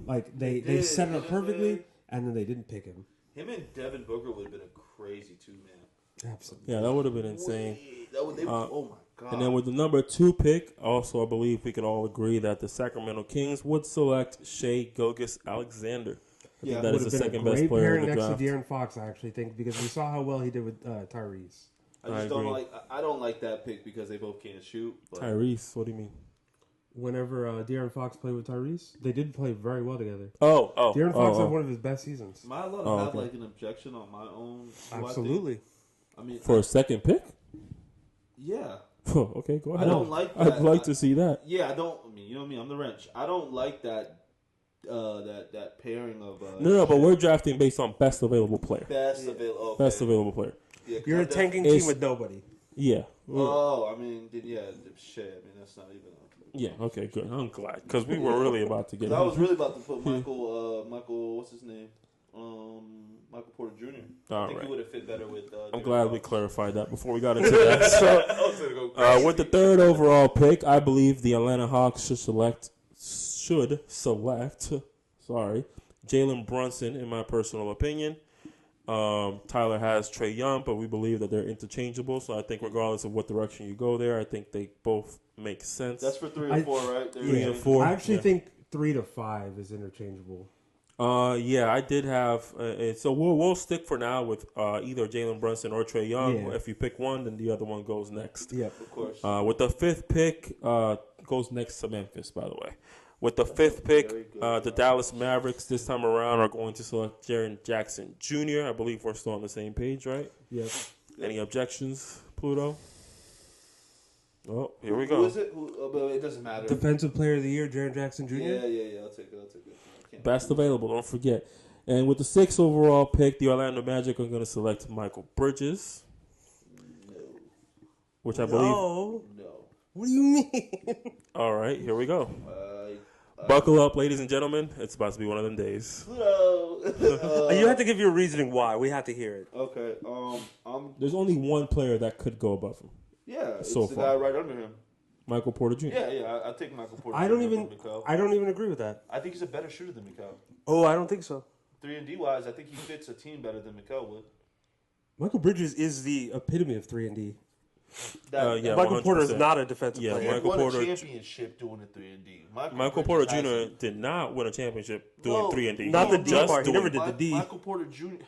like they did, set it up didn't perfectly, they? and then they didn't pick him. Him and Devin Booker would have been a crazy two man. Absolutely. Yeah, that would have been insane. That would, oh my god. And then with the number two pick, also I believe we can all agree that the Sacramento Kings would select Shea Gilgeous-Alexander. I Yeah, think that Would is have the been a second best great player pairing in the next draft. to De'Aaron Fox, I actually think, because we saw how well he did with Tyrese. I I just don't agree. like. I don't like that pick because they both can't shoot. But Tyrese, what do you mean? Whenever De'Aaron Fox played with Tyrese, they did play very well together. Oh, De'Aaron Fox had oh. one of his best seasons. am I allowed to Oh, have okay. like an objection on my own? who I think? Absolutely. I mean, For a second pick? yeah. Okay, go ahead. I don't like that. I'd like to see that. Yeah, I don't. I mean, you know me. I'm the wrench. I don't like that. That pairing of. No, but we're drafting based on best available player. best available. Okay. Best available player. Yeah, 'cause You're a I'm tanking It's- team with nobody. Yeah. Oh, I mean, yeah, shit. I mean, that's not even. Yeah, okay, good. I'm glad. Because we were really about to get 'Cause I was him. really about to put Michael, what's his name? Michael Porter Jr. All I think right. he would have fit better with. I'm De'Aaron glad we Fox. clarified that before we got into that. So, I was gonna go crazy. with the third overall pick, I believe the Atlanta Hawks should select Jalen Brunson, in my personal opinion. Tyler has Trae Young, but we believe that they're interchangeable. So I think regardless of what direction you go there, I think they both make sense. That's for 3 and 4, right? They're 3 and saying- 4. I actually yeah. think 3 to 5 is interchangeable. Yeah, I did have. So we'll stick for now with either Jalen Brunson or Trae Young. Yeah. If you pick one, then the other one goes next. Yep. Of course. With the fifth pick, goes next to Memphis, by the way. With the fifth pick, very good. the Dallas Mavericks this time around are going to select Jaren Jackson Jr. I believe we're still on the same page, right? Yep. Any objections, Pluto? Oh, here we Who go. is it? But it doesn't matter. Defensive Player of the Year, Jaren Jackson Jr. Yeah. I'll take it. I can't- Best available, don't forget. And with the sixth overall pick, the Orlando Magic are going to select Michael Bridges, which I believe. No. No. What do you mean? All right, here we go. Buckle up, ladies and gentlemen. It's about to be one of them days. Pluto. You have to give your reasoning why. We have to hear it. Okay. There's only one player that could go above him. Yeah. It's So the far. guy right under him. Michael Porter Jr. Yeah. I take Michael Porter. I don't Jr. even. from Mikal. I don't even agree with that. I think he's a better shooter than Mikal. Oh, I don't think so. 3 and D wise, I think he fits a team better than Mikal would. Michael Bridges is the epitome of 3-and-D. Yeah, Michael Porter is 100%. not a defensive Yeah, player. Michael won Porter- a championship doing the 3-and-D. Michael Porter Jr. did not win a championship doing No, 3-and-D. not the D Just part. He doing- never did the D. Michael Porter Jr.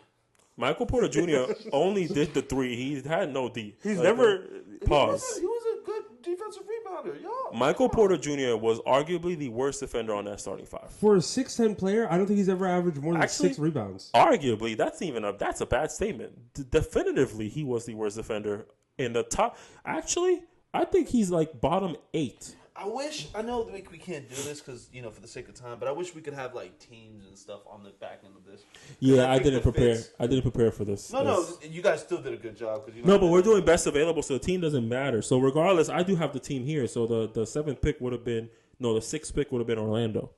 Michael Porter Jr. only did the 3. He had no D. He's Like, never. Pause. He was a good defensive rebounder. Y'all. Michael Porter Jr. was arguably the worst defender on that starting five. For a 6'10" player, I don't think he's ever averaged more than Actually- 6 rebounds. Arguably, that's a bad statement. Definitively, he was the worst defender in the top. Actually, I think he's like bottom 8. I know we can't do this because, for the sake of time, but I wish we could have, like, teams and stuff on the back end of this. Yeah, I think didn't the prepare. fits- I didn't prepare for this. No, you guys still did a good job. No, but we're doing best available, so the team doesn't matter. So regardless, I do have the team here. So the 7th pick would have been the 6th pick would have been Orlando.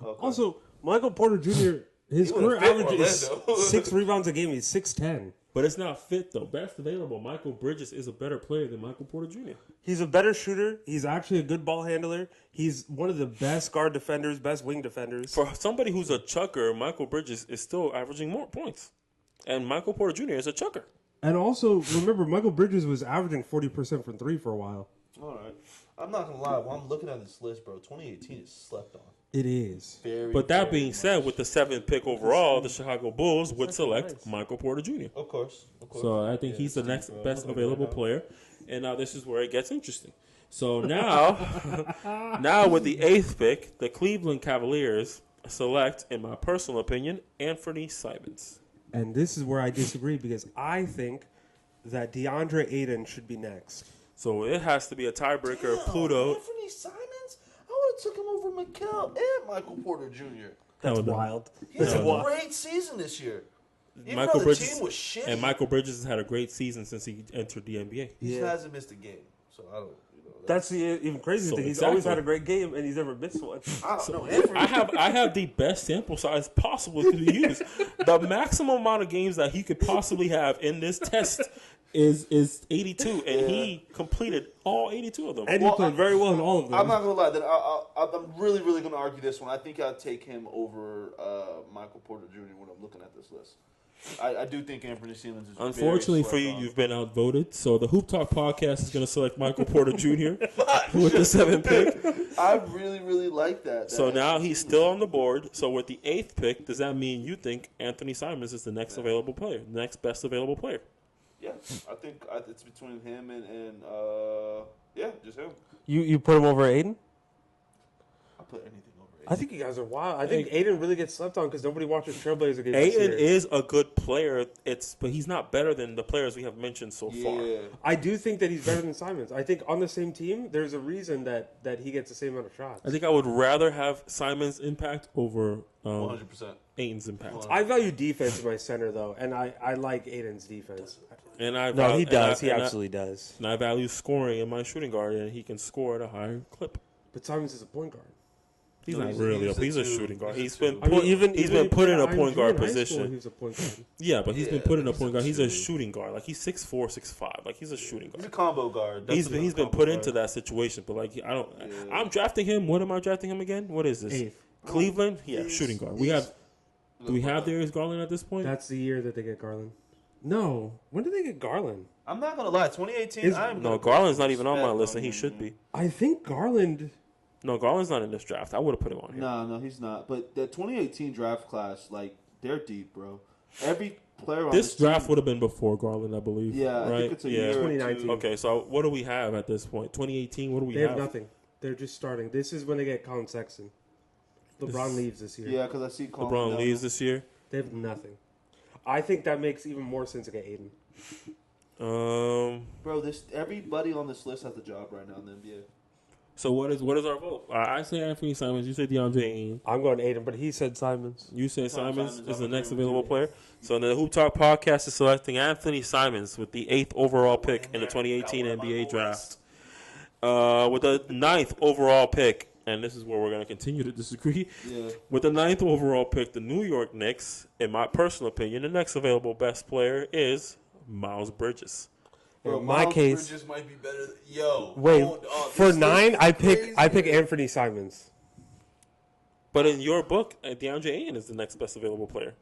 Okay. Also, Michael Porter Jr. His He would've career fit average is Orlando. 6 rebounds a game. He's 6'10". But it's not fit though. Best available, Michael Bridges is a better player than Michael Porter Jr. He's a better shooter. He's actually a good ball handler. He's one of the best guard defenders, best wing defenders. For somebody who's a chucker, Michael Bridges is still averaging more points, and Michael Porter Jr. is a chucker. And also, remember, Michael Bridges was averaging 40% from 3 for a while. All right. I'm not going to lie. While I'm looking at this list, bro, 2018 is slept on. It is. But that being said, with the 7th pick overall, the Chicago Bulls would select Michael Porter Jr. Of course. So I think he's the next best available player. And now this is where it gets interesting. So now, now with the 8th pick, the Cleveland Cavaliers select, in my personal opinion, Anthony Simons. And this is where I disagree because I think that DeAndre Ayton should be next. So it has to be a tiebreaker. Pluto. Anthony Simons? I would have took him over Mikal and Michael Porter Jr. That's Hell no. wild. He had That's a wild. great season this year. Even Michael though the Bridges team was shitty, and Michael Bridges has had a great season since he entered the NBA. he Yeah. hasn't missed a game. So I don't. That's the even crazy So thing. He's exactly. always had a great game, and he's never missed one. I don't know. Anthony, I have the best sample size possible to use. The maximum amount of games that he could possibly have in this test is 82, and he completed all 82 of them. And Well, he played very well in all of them. I'm not gonna lie. That I'm really, really gonna argue this one. I think I'd take him over Michael Porter Jr. when I'm looking at this list. I do think Anthony Simons is. Unfortunately for very you, slept on. you've been outvoted. So the Hoop Talk podcast is going to select Michael Porter Jr. with the 7th pick. I really, really like that. So now he's still on the board. So with the 8th pick, does that mean you think Anthony Simons is the next available player, the next best available player? Yeah, I think it's between him and just him. You put him over Aiden? I put anything over. I think you guys are wild. I think Aiden really gets slept on because nobody watches Trailblazer games. Aiden is a good player. But he's not better than the players we have mentioned so far. Yeah, I do think that he's better than Simons. I think on the same team, there's a reason that he gets the same amount of shots. I think I would rather have Simons' impact over 100%. Aiden's impact. I value defense in my center though, and I like Aiden's defense. And I No, he does. He and absolutely does. And I value scoring in my shooting guard, and he can score at a higher clip. But Simons is a point guard. He's No, not he's- really he's up. He's a a two. shooting guard. He's He's a been two. put, I mean, even he's been put in a point guard He position. was a point guard. Yeah, but he's been Yeah, put in a he's point a guard. He's a two. shooting guard. Like he's 6'4", 6'5". Like he's a shooting He's a guard. combo guard. He's Definitely been a combo put guard. into that situation. But like I don't. Yeah. I'm drafting him. What am I drafting him again? What is this? 8th. Cleveland. Yeah, He's- shooting guard. he's- Do we have Darius Garland at this point? That's the year that they get Garland. No, when did they get Garland? I'm not gonna lie. 2018. Is- I'm No, gonna Garland's not even on my respect list, and he him, should man. be. I think Garland. No, Garland's not in this draft. I would have put him on here. No, he's not. But the 2018 draft class, like, they're deep, bro. Every player on This team- draft would have been before Garland, I believe. Yeah, I right. think it's a yeah. year. 2019. Okay, so what do we have at this point? 2018. What do we They have nothing. They're just starting. This is when they get Colin Sexton. LeBron leaves this year. Yeah, because I see Colin LeBron down. leaves this year. They have nothing. I think that makes even more sense to get Aiden. Bro, everybody on this list has a job right now in the NBA. So what is our vote? I say Anthony Simons. You say DeAndre Ayton. I'm going Aiden, but he said Simons. You say Simons Simons, is the I'm next agreeing available with player. So the Hoop Talk podcast is selecting Anthony Simons with the 8th overall pick in the 2018 NBA draft. With the 9th overall pick, and this is where we're going to continue to disagree. Yeah. With the 9th overall pick, the New York Knicks, in my personal opinion, the next available best player is Miles Bridges. Bro, In my Miles case- Bridges might be better. Yo, Wait, for this 9, is I crazy, pick man. Anthony Simons. But in your book, DeAndre Ayton is the next best available player.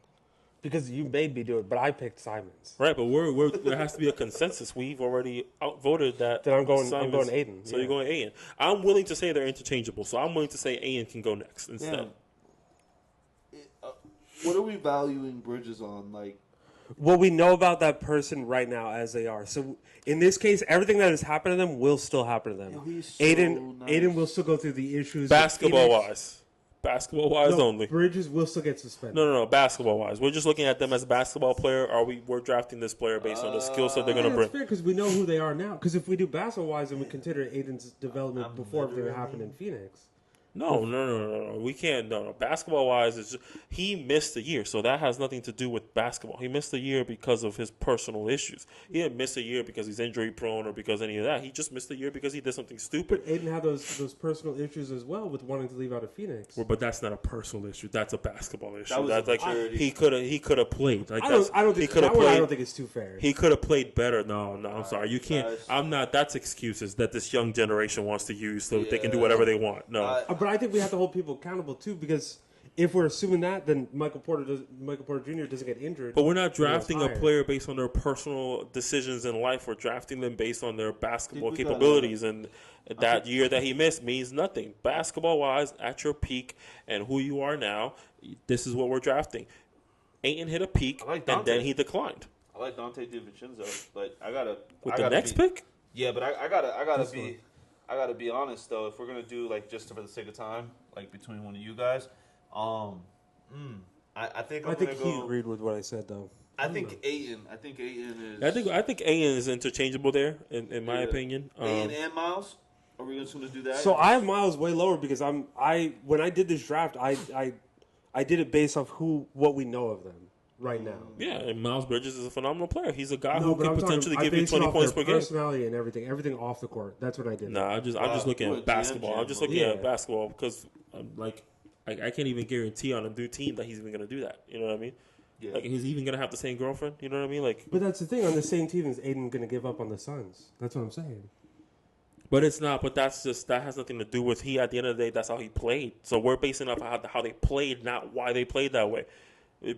Because you made me do it, but I picked Simons. Right, but there has to be a consensus. We've already outvoted that. Then I'm going Simons. Aiden. So yeah. you're going Aiden. I'm willing to say they're interchangeable. So I'm willing to say Aiden can go next instead. What are we valuing Bridges on? Like, What we know about that person right now as they are. So in this case, everything that has happened to them will still happen to them. yo, he's so Aiden nice. Aiden will still go through the issues. Basketball with Phoenix. wise. Basketball wise No, only. Bridges will still get suspended. No. Basketball wise, we're just looking at them as a basketball player. We're drafting this player based on the skill set they're going to That's bring? fair because we know who they are now. Because if we do basketball wise, then we consider Aiden's development before everything that happened in Phoenix. No. We can't. No. Basketball wise, he missed a year, so that has nothing to do with basketball. He missed a year because of his personal issues. He didn't miss a year because he's injury prone or because any of that. He just missed a year because he did something stupid. But Aiden had those personal issues as well with wanting to leave out of Phoenix. Well, but that's not a personal issue. That's a basketball issue. That was That's a like maturity. he could have played. Like I don't think he could have that one I played. don't think it's too fair. He could have played better. No, I'm sorry. You can't. guys. I'm not. That's excuses that this young generation wants to use so they can do Yeah. whatever they want. No. But I think we have to hold people accountable too, because if we're assuming that, then Michael Porter Jr. doesn't get injured. But we're not drafting a hired. player based on their personal decisions in life. We're drafting them based on their basketball Dude, we got capabilities. And that year that he missed means nothing. Basketball-wise, at your peak and who you are now, this is what we're drafting. Aiden hit a peak, I like and then Dante. he declined. I like Dante DiVincenzo, but I gotta With I the gotta next be, pick? Yeah, but I gotta be honest though. If we're gonna do like just for the sake of time, like between one of you guys, I think I'm I think gonna he go. agreed with what I said though. I think Aiden is. I think Aiden is interchangeable there, in my Yeah. opinion. Aiden and Miles. Are we just gonna do that? So I have Miles way lower because when I did this draft, I did it based off what we know of them right now. Yeah, and Miles Bridges is a phenomenal player. He's a guy No, who but can I'm potentially talking, give I you based it 20 off points their per game. personality and everything off the court. That's what I did. Nah, I'm just looking you at a basketball. GM, I'm just bro. looking at Yeah. basketball because I can't even guarantee on a new team that he's even gonna do that. You know what I mean? Yeah. Like he's even gonna have the same girlfriend. You know what I mean? Like, But that's the thing. On the same team, is Aiden going to give up on the Suns? That's what I'm saying. but it's not. But that has nothing to do with he. At the end of the day, that's how he played. So we're basing off how they played, not why they played that way.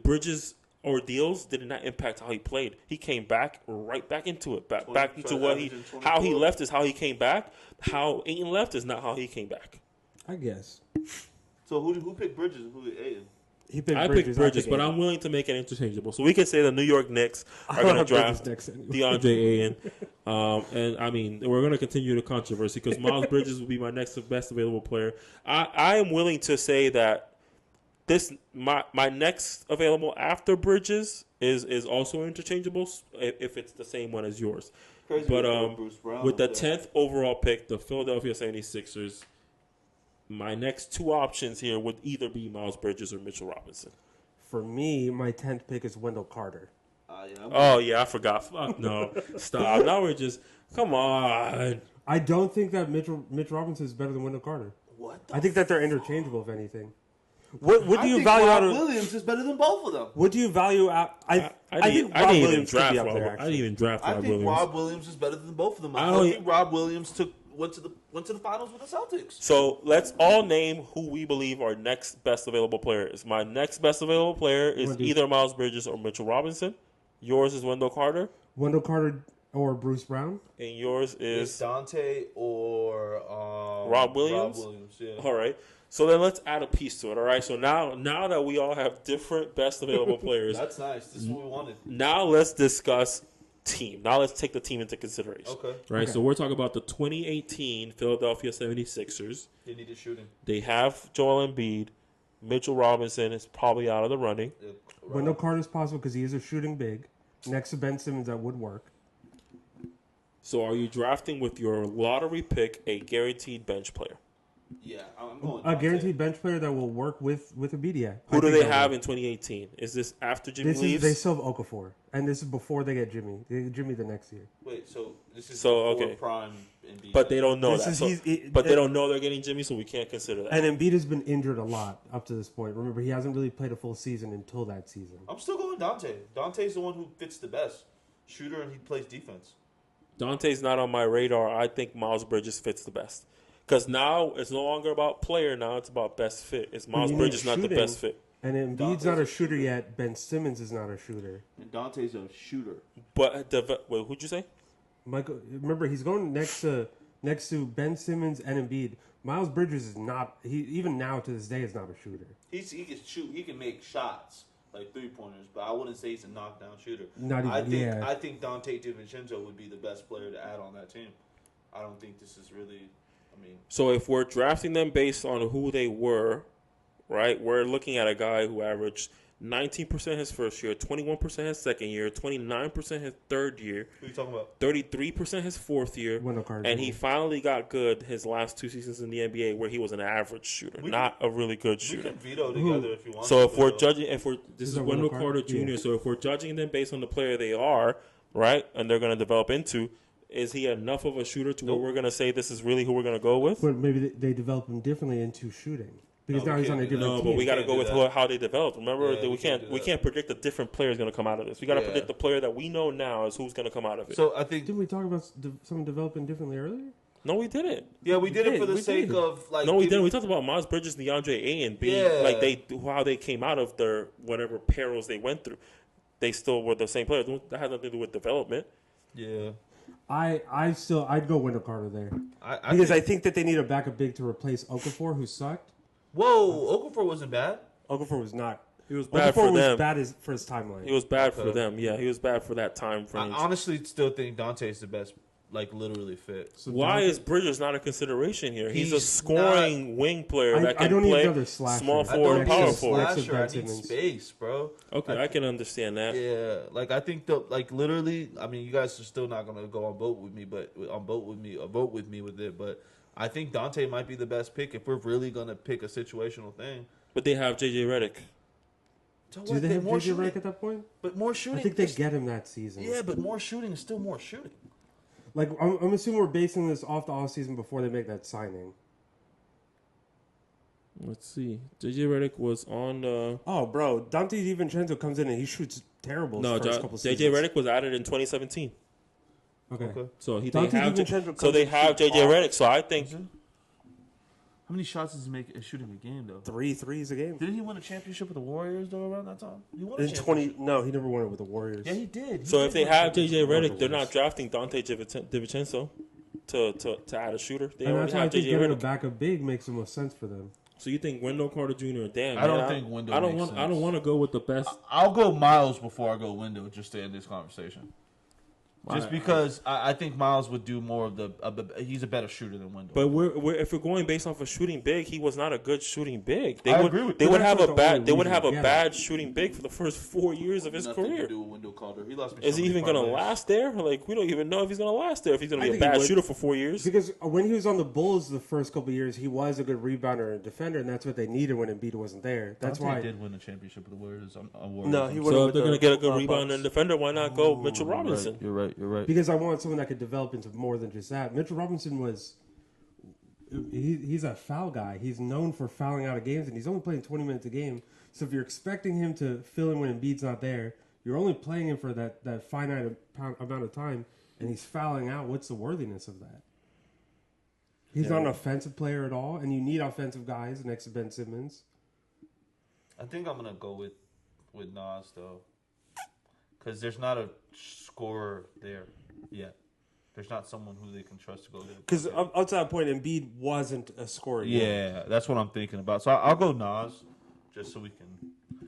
Bridges' ordeals did not impact how he played. He came back right back into it. Back into what how he left is how he came back. How Aiden left is not how he came back. I guess. So who picked Bridges and who picked Aiden? He picked I Bridges. picked Bridges, but I'm willing to make it interchangeable. So we can say the New York Knicks are going to draft DeAndre Aiden. And, I mean, we're going to continue the controversy because Miles Bridges will be my next best available player. I am willing to say that my next available after Bridges is also interchangeable if it's the same one as yours. Crazy But Bruce Brown with the up there. 10th overall pick, the Philadelphia 76ers, my next two options here would either be Miles Bridges or Mitchell Robinson. For me, my 10th pick is Wendell Carter. Oh, yeah, I forgot. Fuck no. Stop. Now we're just, come on. I don't think that Mitch Robinson is better than Wendell Carter. What? I think that they're interchangeable, if anything. What do I you think value Rob out of? Williams is better than both of them. What do you value out? I think Rob didn't even Williams could draft be up Rob. there. I didn't Actually. even draft I Rob think Williams. Rob Williams is better than both of them. I I don't- think Rob Williams went to the finals with the Celtics. So let's all name who we believe our next best available player is. My next best available player is either Miles Bridges or Mitchell Robinson. Yours is Wendell Carter. Wendell Carter or Bruce Brown? And yours Is is Dante or Rob Williams? Rob Williams, yeah. All right. So then let's add a piece to it. All right. So now that we all have different best available players, That's nice. This is what we wanted. now let's discuss team. Now let's take the team into consideration. Okay. Right. So we're talking about the 2018 Philadelphia 76ers. They needed shooting. They have Joel Embiid. Mitchell Robinson is probably out of the running. Yeah, Wendell Carter is possible because he is a shooting big. Next to Ben Simmons, that would work. So are you drafting with your lottery pick a guaranteed bench player? Yeah, I'm going. A guaranteed bench player that will work with a BDA. Who do they have in 2018? Is this after Jimmy leaves? They still have Okafor, and this is before they get Jimmy. They get Jimmy the next year. Wait, so this is So, before okay. prime Embiid. But they don't know This that. is- So, he's- but they don't know they're getting Jimmy, so we can't consider that. And Embiid has been injured a lot up to this point. Remember, he hasn't really played a full season until that season. I'm still going Dante. Dante's the one who fits the best. Shooter, and he plays defense. Dante's not on my radar. I think Miles Bridges fits the best. Because now it's no longer about player. Now it's about best fit. Is Miles you need Bridges not the shooting. best fit? And Embiid's Dante's not a a shooter shooter. yet. Ben Simmons is not a shooter. And Dante's a shooter. But wait, who'd you say? Michael, remember he's going next to Ben Simmons and Embiid. Miles Bridges is not. He even now to this day is not a shooter. He can shoot. He can make shots like 3-pointers, but I wouldn't say he's a knockdown shooter. Not even. I think Dante DiVincenzo would be the best player to add on that team. I don't think this is really. I mean, So if we're drafting them based on who they were, right? We're looking at a guy who averaged 19% his first year, 21% his second year, 29% his third year, who are you talking about? 33% his fourth year, Wendell Carter and Jr. he finally got good his last 2 seasons in the NBA where he was an average shooter, not a really good We shooter. can veto together if you want. So to, if we're but, judging, this is that Wendell Wendell Carter Carter? Jr. Yeah. So if we're judging them based on the player they are, right, and they're going to develop into, is he enough of a shooter to where we're going to say this is really who we're going to go with? But maybe they develop him differently into shooting because No, now we he's on a can't do different No, team. but we got to can't go do with that. how they developed. Remember, Yeah, that we can't do we that. can't predict a different player is going to come out of this. We got to Yeah. predict the player that we know now is who's going to come out of it. so I think Didn't we talk about someone developing differently earlier? No, we didn't. yeah, we did it for the we sake did. of like. No, we giving- didn't. We talked about Miles Bridges and DeAndre Ayton being Yeah. like how they came out of their whatever perils they went through. They still were the same players. That has nothing to do with development. Yeah, I'd go Wendell Carter there I because think, I think that they need a backup big to replace Okafor, who sucked. whoa, Okafor wasn't bad. Okafor was not. He was bad Okafor for was them. bad for his timeline. He was bad for Okay. them. Yeah, he was bad for that time I frame. honestly still think Dante's the best, like literally fit. So Why Dante- is Bridges not a consideration here? He's a He's scoring wing player I- that I can don't need play another slasher. small I I forward don't and need power a forward. Next to slasher. I Ben need Simmons. space, bro. Okay, I can understand that. Yeah, like I think like literally. I mean, you guys are still not gonna go on boat with me, but vote with me with it. But I think Dante might be the best pick if we're really gonna pick a situational thing. But they have JJ Redick. So Do what? they have more JJ shooting, Redick at that point? but more shooting. I think they is- get him that season. Yeah, but more shooting is still more shooting. Like I'm assuming we're basing this off the off season before they make that signing. Let's see. JJ Redick was on. Oh, bro, Dante DiVincenzo comes in and he shoots terrible. No, his first couple JJ seasons. Redick was added in 2017. Okay. Okay. So they Dante have DiVincenzo so comes they in have shoots JJ all- Redick. So I think How many shots does he make shooting a game though? 3 threes a game. Didn't he win a championship with the Warriors though around that time? He won a In championship. 20, no, he never won it with the Warriors. Yeah, he did. He so. did If they win a have championship. JJ Redick, they're not drafting Dante DiVincenzo to add a shooter. They and already that's why I have think JJ getting a Redick. backup big makes the most sense for them. So you think Wendell Carter Jr. Damn, I don't man, think Wendell I don't makes want. I sense. don't want to go with the best. I'll go Miles before I go Window just to end this conversation. Just because I think Miles would do more of he's a better shooter than Wendell. But if we're going based off of shooting big, he was not a good shooting big. They I would agree with they you. would That's have not a the bad only they would reason have a to get bad shooting big for the first 4 years of his Nothing career. to do with Wendell Carter. He lost me. Is so he many even going to parlays. last there? Like, we don't even know if he's going to last there. If he's going I to be a think he bad would. shooter for 4 years. Because when he was on the Bulls the first couple of years, he was a good rebounder and defender, and that's what they needed when Embiid wasn't there. That's Dante why. did win the championship with the Warriors. No, he So would've if with they're going the to get a good Bucks. rebounder and defender, why not go Mitchell Robinson? You're right. Because I want someone that could develop into more than just that. Mitchell Robinson was. He's a foul guy. He's known for fouling out of games, and he's only playing 20 minutes a game. So if you're expecting him to fill in when Embiid's not there, you're only playing him for that finite amount of time, and he's fouling out. What's the worthiness of that? He's not an offensive player at all, and you need offensive guys next to Ben Simmons. I think I'm gonna go with Nas though, because there's not a scorer there yet. There's not someone who they can trust to go there. Because up to that point, Embiid wasn't a scorer. yet. Yeah, that's what I'm thinking about. So I'll go Nas, just so we can.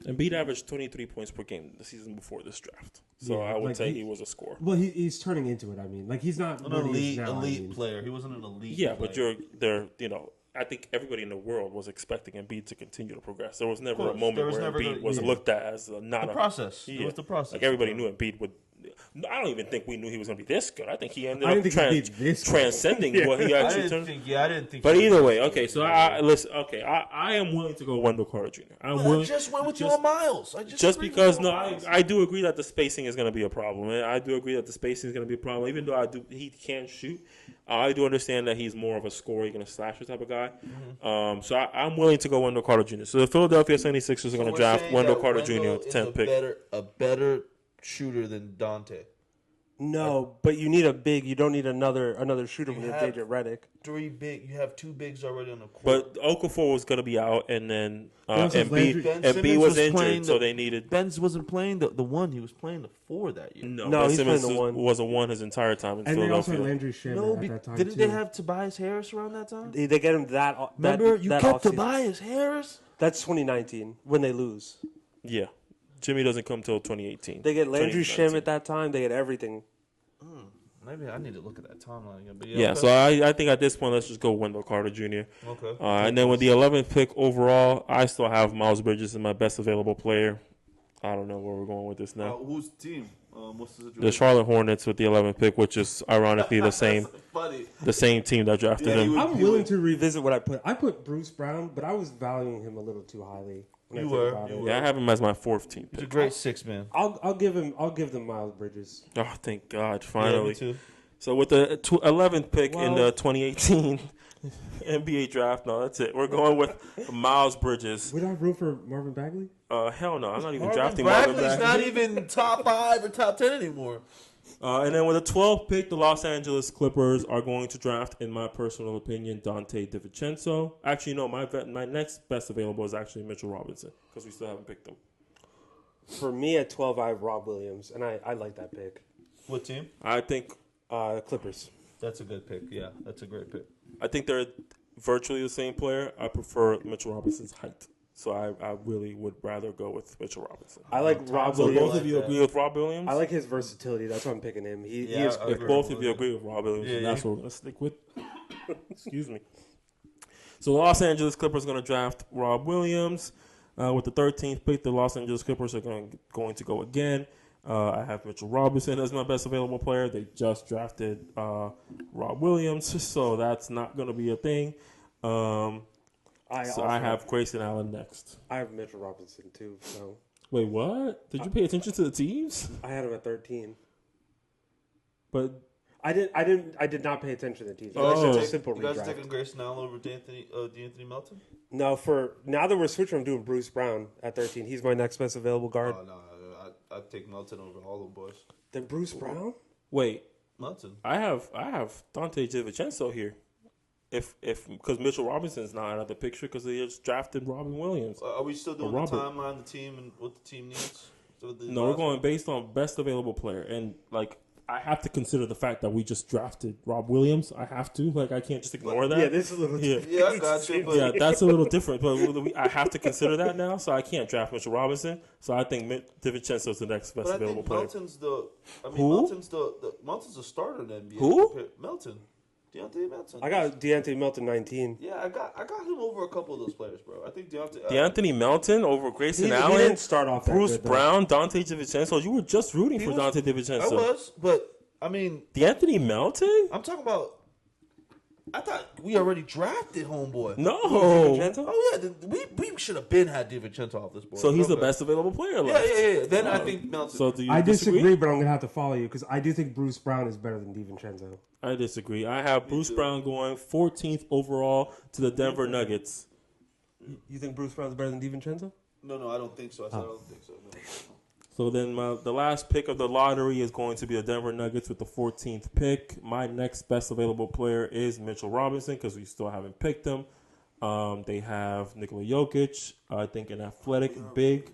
Embiid averaged 23 points per game the season before this draft. So Yeah, I would like say he- he was a scorer. Well, he's turning into it. I mean, like he's not An what he is elite now, I mean. player. He wasn't an elite. Yeah, player. but I think everybody in the world was expecting Embiid to continue to progress. There was never a course. moment There was where never Embiid gonna- was yeah. looked at as not the a process. Yeah. It was the process. Like everybody knew Embiid would. I don't even think we knew he was going to be this good. I think he ended I up didn't think he'd be this good. transcending what he I actually didn't turned. think. Yeah, I didn't think. But he either was- way, okay. So I am willing to go Wendell Carter Jr. I'm I willing just went with you just- on Miles. just because I do agree that the spacing is going to be a problem. And I do agree that the spacing is going to be a problem. Even though he can't shoot, I do understand that he's more of a scorer, he's going to slasher type of guy. So I'm willing to go Wendell Carter Jr. So the Philadelphia 76ers are going to draft Wendell Carter Jr. at the 10th pick. A better shooter than Dante. No, but you need a big. You don't need another shooter You when you have have- JJ Redick. You have 2 bigs already on the court. But Okafor was going to be out, and then also has Landry- Ben Embiid Simmons was was injured, playing so the- they needed. Benz wasn't playing the one. He was playing the 4 that year. No, No, Ben he's Simmons playing the one. was a 1 his entire time in And they also Philadelphia. had Landry Shamet No, at that time didn't too. they have Tobias Harris around that time? They get him that. Remember, that, you that kept offseason. Tobias Harris. That's 2019 when they lose. Yeah, Jimmy doesn't come till 2018. They get Landry 2019. Shamet that time. They get everything. Maybe I need to look at that timeline again. But Yeah, so I think at this point, let's just go Wendell Carter Jr. Okay. And then with the 11th pick overall, I still have Miles Bridges as my best available player. I don't know where we're going with this now. Who's the team? What's the situation? The Charlotte Hornets with the 11th pick, which is ironically the same team that drafted Yeah, him. I'm willing to revisit what I put. I put Bruce Brown, but I was valuing him a little too highly. When I You think were. about it. Yeah, I have him as my 4th team He's a pick. great 6 man. I'll give them Miles Bridges. Oh, thank God, Yeah, finally. me too. So with the 11th pick in Well- the 2018 NBA draft, no, that's it. We're going with Miles Bridges. Would I root for Marvin Bagley? Hell no, I'm not even Marvin drafting Marvin Bagley's Bagley. not even top 5 or top 10 anymore. And then with the 12th pick, the Los Angeles Clippers are going to draft, in my personal opinion, Dante DiVincenzo. Actually, no, my next best available is actually Mitchell Robinson because we still haven't picked him. For me at 12, I have Rob Williams, and I like that pick. What team? I think Clippers. That's a good pick. Yeah, that's a great pick. they're virtually the same player. I prefer Mitchell Robinson's height. So I really would rather go with Mitchell Robinson. I like Rob So both Williams. of you agree with Rob Williams? I like his versatility. That's why I'm picking him. He Yeah, is I quick. If both of you agree with Rob Williams, Yeah, then that's yeah. what we're going to stick with. Excuse me. So the Los Angeles Clippers are going to draft Rob Williams. With the 13th pick, the Los Angeles Clippers are going to go again. I have Mitchell Robinson as my best available player. They just drafted Rob Williams, so that's not going to be a thing. I have Grayson Allen next. I have Mitchell Robinson too. So Wait, what? Did you pay attention to the teams? I had him at 13. But I did not pay attention to the teams. Oh. It's just a simple You guys are redraft. taking Grayson Allen over D'Anthony Melton? No, for now that we're switching, I'm doing Bruce Brown at 13. He's my next best available guard. Oh, no. I'd take Melton over all them boys. Then Bruce Brown? wait, Melton. I have Dante DiVincenzo here. If because Mitchell Robinson's not out of the picture because they just drafted Robin Williams. Are we still doing the Robert. timeline, the team, and what the team needs? So the No, we're last going one? based on best available player, and like I have to consider the fact that we just drafted Rob Williams. I have to, like, I can't just ignore that. Yeah, this is a little. Yeah. Yeah, I got you. But Yeah, that's a little different, but I have to consider that now, so I can't draft Mitchell Robinson. So I think DiVincenzo is the next best But I available think player. Melton's Who? Melton's the starter in the NBA. Who? Melton. Deontay Melton. I got Deontay Melton 19. Yeah, I got him over a couple of those players, bro. I think Deontay. DeAnthony Melton over Grayson He Allen, didn't start off that Bruce good, though. Brown, Dante DiVincenzo. You were just rooting He for was- Dante I DiVincenzo. was, but I mean, DeAnthony Melton? I'm talking about. I thought we already drafted homeboy. No. DiVincenzo? Oh yeah, we should have been had DiVincenzo off this board. So he's the Okay. best available player Yeah, left. yeah. Then I think Melton. So do you I disagree, but I'm gonna have to follow you because I do think Bruce Brown is better than DiVincenzo. I disagree. I have Bruce Brown going 14th overall to the Denver Nuggets. You think Bruce Brown's better than DiVincenzo? No, I don't think so. I said I don't think so. No. So then the last pick of the lottery is going to be the Denver Nuggets with the 14th pick. My next best available player is Mitchell Robinson because we still haven't picked him. They have Nikola Jokic, I think an athletic big,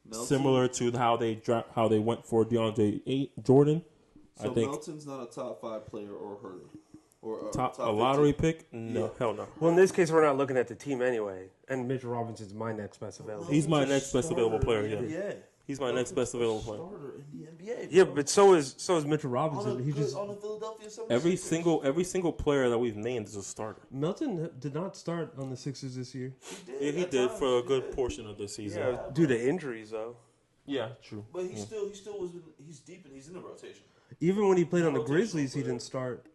Melton? similar to how they went for DeAndre Jordan. So I think Melton's not a top 5 player or hurdle or top a 15. lottery pick. No, Yeah. hell no. Well, in this case, we're not looking at the team anyway. And Mitchell Robinson's my next best available. He's my next best available player. Yeah, Yeah. he's my next best available player. Starter in the NBA. Yeah, but so is Mitchell Robinson. He just on the Philadelphia 76ers. Every single player that we've named is a starter. Milton did not start on the Sixers this year. Yeah, he at did times, for a he good did. portion of the season. yeah, due to injuries though. Yeah, true. But he still was he's deep and he's in the rotation. Even when he played on the Rotational Grizzlies, he player. didn't start.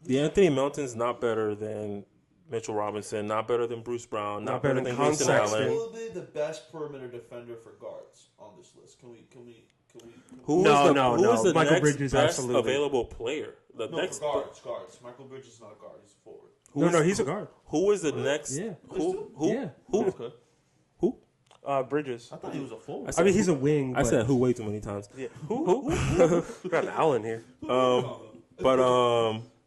DeAnthony Melton's not better than Mitchell Robinson, not better than Bruce Brown, not, better than Grayson Sexton. Allen. Will be the best perimeter defender for guards on this list. Can we Who is No, the, no, who no. is the Michael next Bridges, best absolutely. available player? The No, next for guards. Michael Bridges is not a guard, he's a forward. No, he's a guard. Who is the next? Yeah. Who? Yeah. Who? Okay. Who? Bridges. I thought he was a forward. I mean, he's a wing. I but- said who way too many times. Yeah. Who? We got an Allen here. But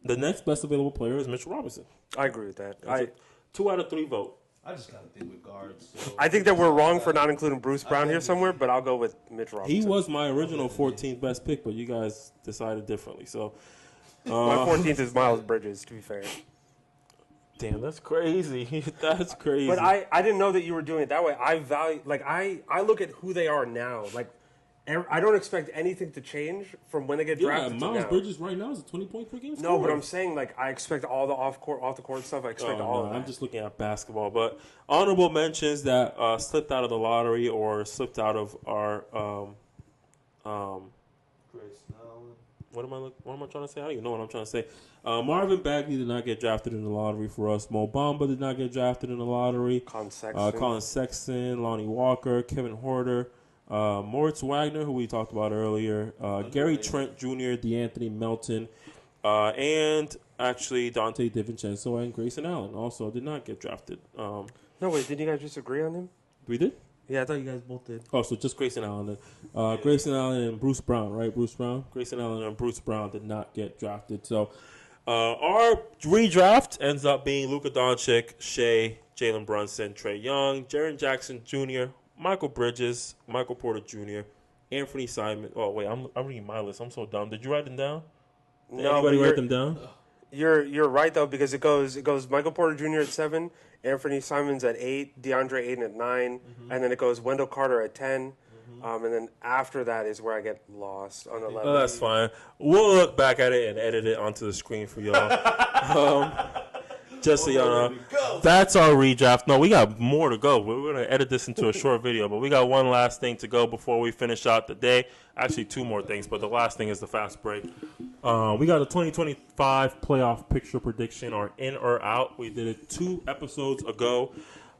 the next best available player is Mitchell Robinson. I agree with that. It's a 2 out of 3 vote. I just gotta think with guards. So. I think that we're wrong for not including Bruce Brown here somewhere, but I'll go with Mitch Robinson. He was my original 14th best pick, but you guys decided differently. So, My 14th is Miles Bridges, to be fair. damn, that's crazy. That's crazy. But I didn't know that you were doing it that way. I look at who they are now. Like, I don't expect anything to change from when they get yeah, drafted to Miles now. Bridges right now is a 20 point per game No, scorer. but I'm saying, like, I expect all the off the court stuff. I expect all of that. I'm just looking at basketball. But honorable mentions that slipped out of the lottery or slipped out of our Grace Allen. what am I trying to say? I don't even know what I'm trying to say. Marvin Bagley did not get drafted in the lottery for us. Mo Bamba did not get drafted in the lottery. Colin Sexton, Lonnie Walker, Kevin Horter, Moritz Wagner, who we talked about earlier, Gary Trent Jr., DeAnthony Melton, and actually Dante DiVincenzo and Grayson Allen also did not get drafted. No, wait, didn't you guys just agree on him? We did? Yeah, I thought you guys both did. Oh, so just Grayson Allen. Grayson Allen and Bruce Brown, right? Bruce Brown? Grayson Allen and Bruce Brown did not get drafted. So our redraft ends up being Luka Doncic, Shea, Jalen Brunson, Trae Young, Jaren Jackson Jr., Michael Bridges, Michael Porter Jr., Anthony Simon. Oh, wait, I'm reading my list. I'm so dumb. Did you write them down? Did anybody write them down? You're right though, because it goes Michael Porter Jr. at 7, Anthony Simons at 8, DeAndre Ayton at 9, and then it goes Wendell Carter at 10, and then after that is where I get lost on 11. Oh, that's fine. We'll look back at it and edit it onto the screen for y'all. Just so y'all know, that's our redraft. No, we got more to go. We're going to edit this into a short video, but we got one last thing to go before we finish out the day. Actually, 2 more things, but the last thing is the fast break. We got a 2025 playoff picture prediction, or in or out. We did it 2 episodes ago,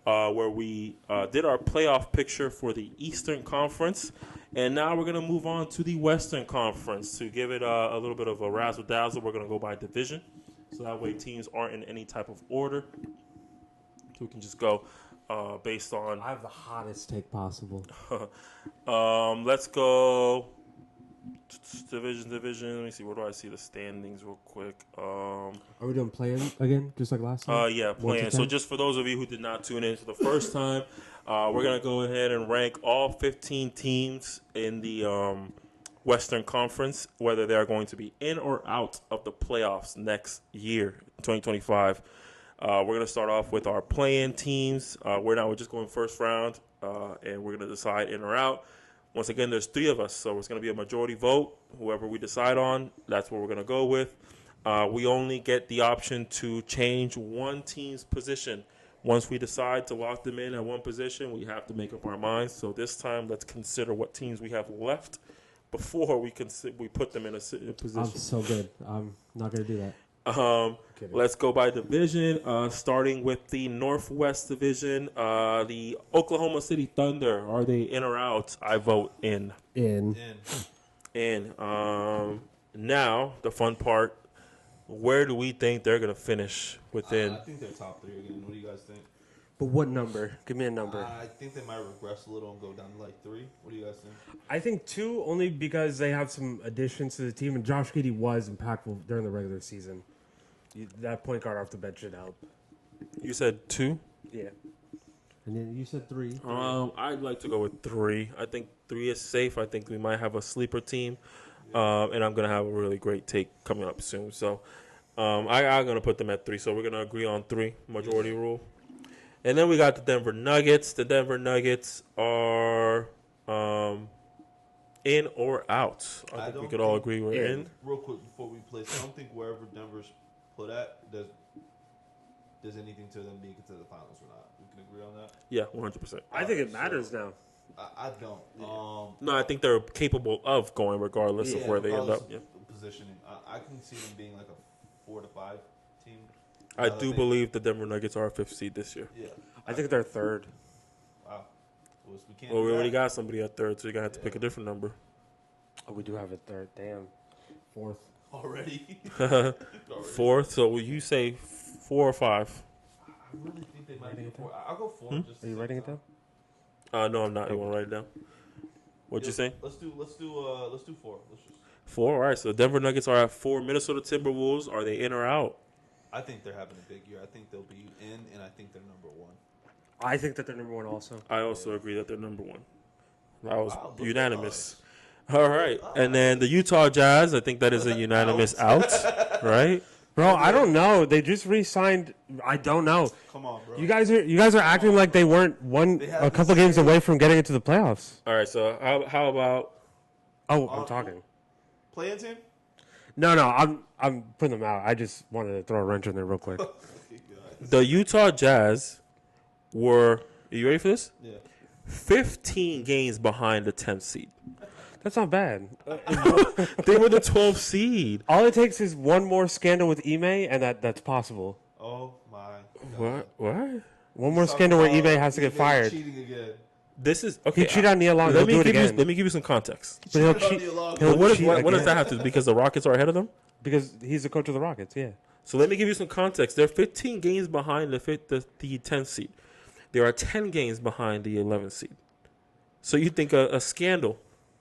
where we did our playoff picture for the Eastern Conference, and now we're going to move on to the Western Conference to give it a little bit of a razzle dazzle. We're going to go by division. So that way teams aren't in any type of order. So we can just go based on... I have the hottest take possible. Let's go division. Let me see. Where do I see the standings real quick? Are we doing playing again, just like last time? Yeah, playing. So just for those of you who did not tune in for the first time, we're going to go ahead and rank all 15 teams in the... Western Conference, whether they are going to be in or out of the playoffs next year, 2025. We're going to start off with our play-in teams. We're just going first round, and we're going to decide in or out. Once again, there's 3 of us, so it's going to be a majority vote. Whoever we decide on, that's what we're going to go with. We only get the option to change one team's position. Once we decide to lock them in at one position, we have to make up our minds. So this time, let's consider what teams we have left before we put them in a position. I'm so good. I'm not going to do that. Let's go by division, starting with the Northwest Division. The Oklahoma City Thunder, are they in or out? I vote in. In. Now, the fun part, where do we think they're going to finish within? I think they're top 3 again. What do you guys think? But what number? Give me a number. I think they might regress a little and go down to like 3. What do you guys think? I think 2 only because they have some additions to the team, and Josh Giddey was impactful during the regular season. That point guard off the bench should help. You said 2? Yeah. And then you said 3. I'd like to go with 3. I think 3 is safe. I think we might have a sleeper team, and I'm going to have a really great take coming up soon. So I'm going to put them at 3. So we're going to agree on 3, majority rule. And then we got the Denver Nuggets. The Denver Nuggets are in or out. I think we could all agree we're in. Real quick before we place, I don't think wherever Denver's put at, there's anything to them being considered the finals or not. We can agree on that? Yeah, 100%. I think it matters now. I don't. No, I think they're capable of going regardless of where they end up. Yeah. Positioning. I can see them being like a 4 to 5 team. I do believe the Denver Nuggets are a 5th seed this year. Yeah. I think they're 3rd. Wow. We can't Well, we do already that. got somebody at 3rd, so you're going to have to pick a different number. Oh, we do have a 3rd. Damn. 4th. Already? 4th, so will you say 4 or 5? I really think they might be a 4. I'll go 4. Just Are you writing it down? No, I'm not. You want to write it down? What'd you say? Let's do 4. Let's just 4. All right. So Denver Nuggets are at 4. Minnesota Timberwolves, are they in or out? I think they're having a big year. I think they'll be in, and I think they're number 1. I think that they're number 1 also. I also agree that they're number 1. That was Look at unanimous. us. All right. And then the Utah Jazz, I think that is a unanimous out, right? Bro, I don't know. They just re-signed. I don't know. Come on, bro. You guys are acting like they weren't a couple games away from getting into the playoffs. All right. So how about Oh, I'm talking. Play-in team? No, I'm putting them out. I just wanted to throw a wrench in there real quick. the Utah Jazz were, are you ready for this? Yeah. 15 games behind the 10th seed. That's not bad. They were the 12th seed. All it takes is one more scandal with Ime, and that's possible. Oh my God. What? One more scandal where Ime has to get fired. Cheating again. This is okay. He cheated on Nia Long. He'll do it again. Let me give you some context. But he'll Cheated on cheat. Nia Long. He'll What cheat does again. that have to do? Because the Rockets are ahead of them? Because he's the coach of the Rockets. Yeah. So let me give you some context. They're 15 games behind the 10th seed. There are 10 games behind the 11th seed. So you think a scandal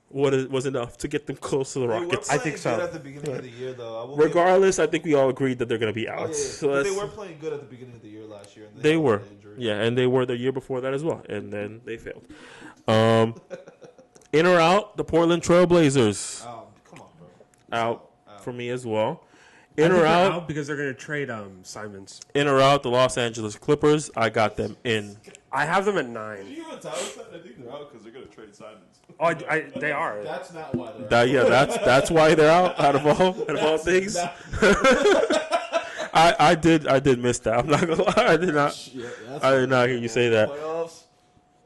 was enough to get them close to the Rockets? I think so. Good at the beginning of the year, though. Regardless, I think we all agreed that they're going to be out. Oh, yeah. So But they let's- were playing good at the beginning of the year last year. And They had were. the injury. Yeah, and they were the year before that as well. And then they failed. In or out, the Portland Trailblazers. Come on, bro. Out for me as well. I In think or they're out, because they're going to trade Simons. in or out, the Los Angeles Clippers. I got them in. I have them at Did 9. you hear what Tyler said? I think they're out because they're going to trade Simons. Oh, they are. That's not why they're out. Yeah, that's why they're out of all things. I did miss that. I'm not gonna lie. I did not hear you say that. Playoffs.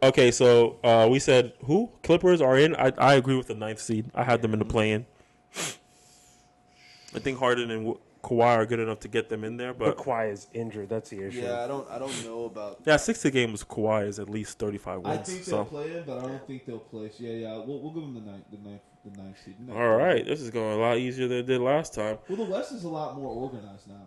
Okay, so we said who? Clippers are in. I agree with the 9th seed. I had them in the play-in. I think Harden and Kawhi are good enough to get them in there, But but Kawhi is injured. That's the issue. Yeah, I don't know about. 60 games Kawhi is at least 35 I wins. think they'll So play in, but I don't think they'll place. Yeah. We'll give them the ninth seed. all right, this is going a lot easier than it did last time. Well, the West is a lot more organized now.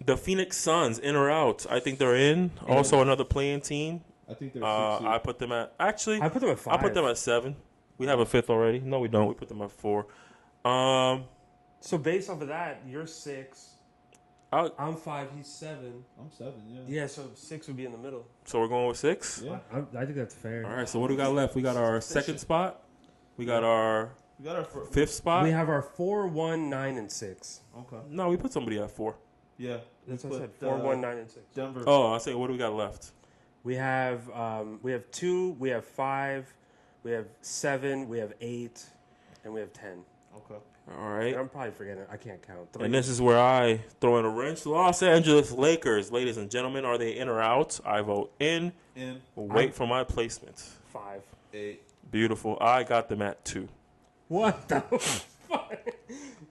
The Phoenix Suns, in or out? I think they're in. Also, another playing team. I think they're. I put them at actually. I put them at 5. I put them at 7. We have a 5th already. No, we don't. We put them at 4. So based off of that, you're 6. I'm 5. He's 7. I'm 7. Yeah. Yeah, so 6 would be in the middle. So we're going with 6. Yeah. I think that's fair. All right. So what do we got left? We got our 2nd spot. We got our We got our 5th spot. We have our 4, 1, 9, and 6. Okay. No, we put somebody at 4. Yeah. That's we what I said. put, 4, 1, 9, and 6. Denver. Oh, I say, what do we got left? We have 2, we have 5, we have 7, we have 8, and we have 10. Okay. All right. I'm probably forgetting. I can't count. And this is where I throw in a wrench. Los Angeles Lakers, ladies and gentlemen, are they in or out? I vote in. In Wait for my placement. 5. 8. Beautiful. I got them at 2. What the fuck?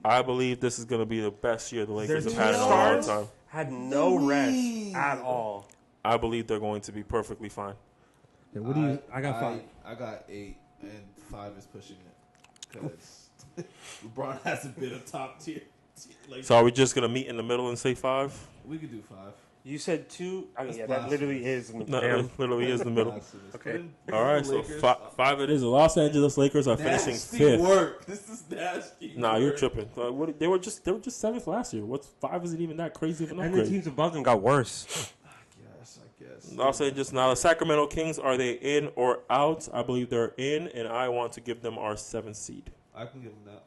I believe this is going to be the best year the Lakers Their have had in a two long stars time. had no rest at all. I believe they're going to be perfectly fine. Yeah, what do you? I got 5. I got 8, and 5 is pushing it because LeBron hasn't been a top tier. Like, So are we just going to meet in the middle and say 5? we could do 5. You said 2. I mean, That's yeah, that literally is in the No, it literally is the middle. Okay. All right, so 5 it is. The Los Angeles Lakers are finishing 5th. work. This is nasty. Nah, you're work. tripping. They were just 7th last year. What's 5 isn't even that crazy of an And the upgrade. teams above them got worse. I guess. Los Angeles now the Sacramento Kings, are they in or out? I believe they're in, and I want to give them our 7th seed. I can give them that.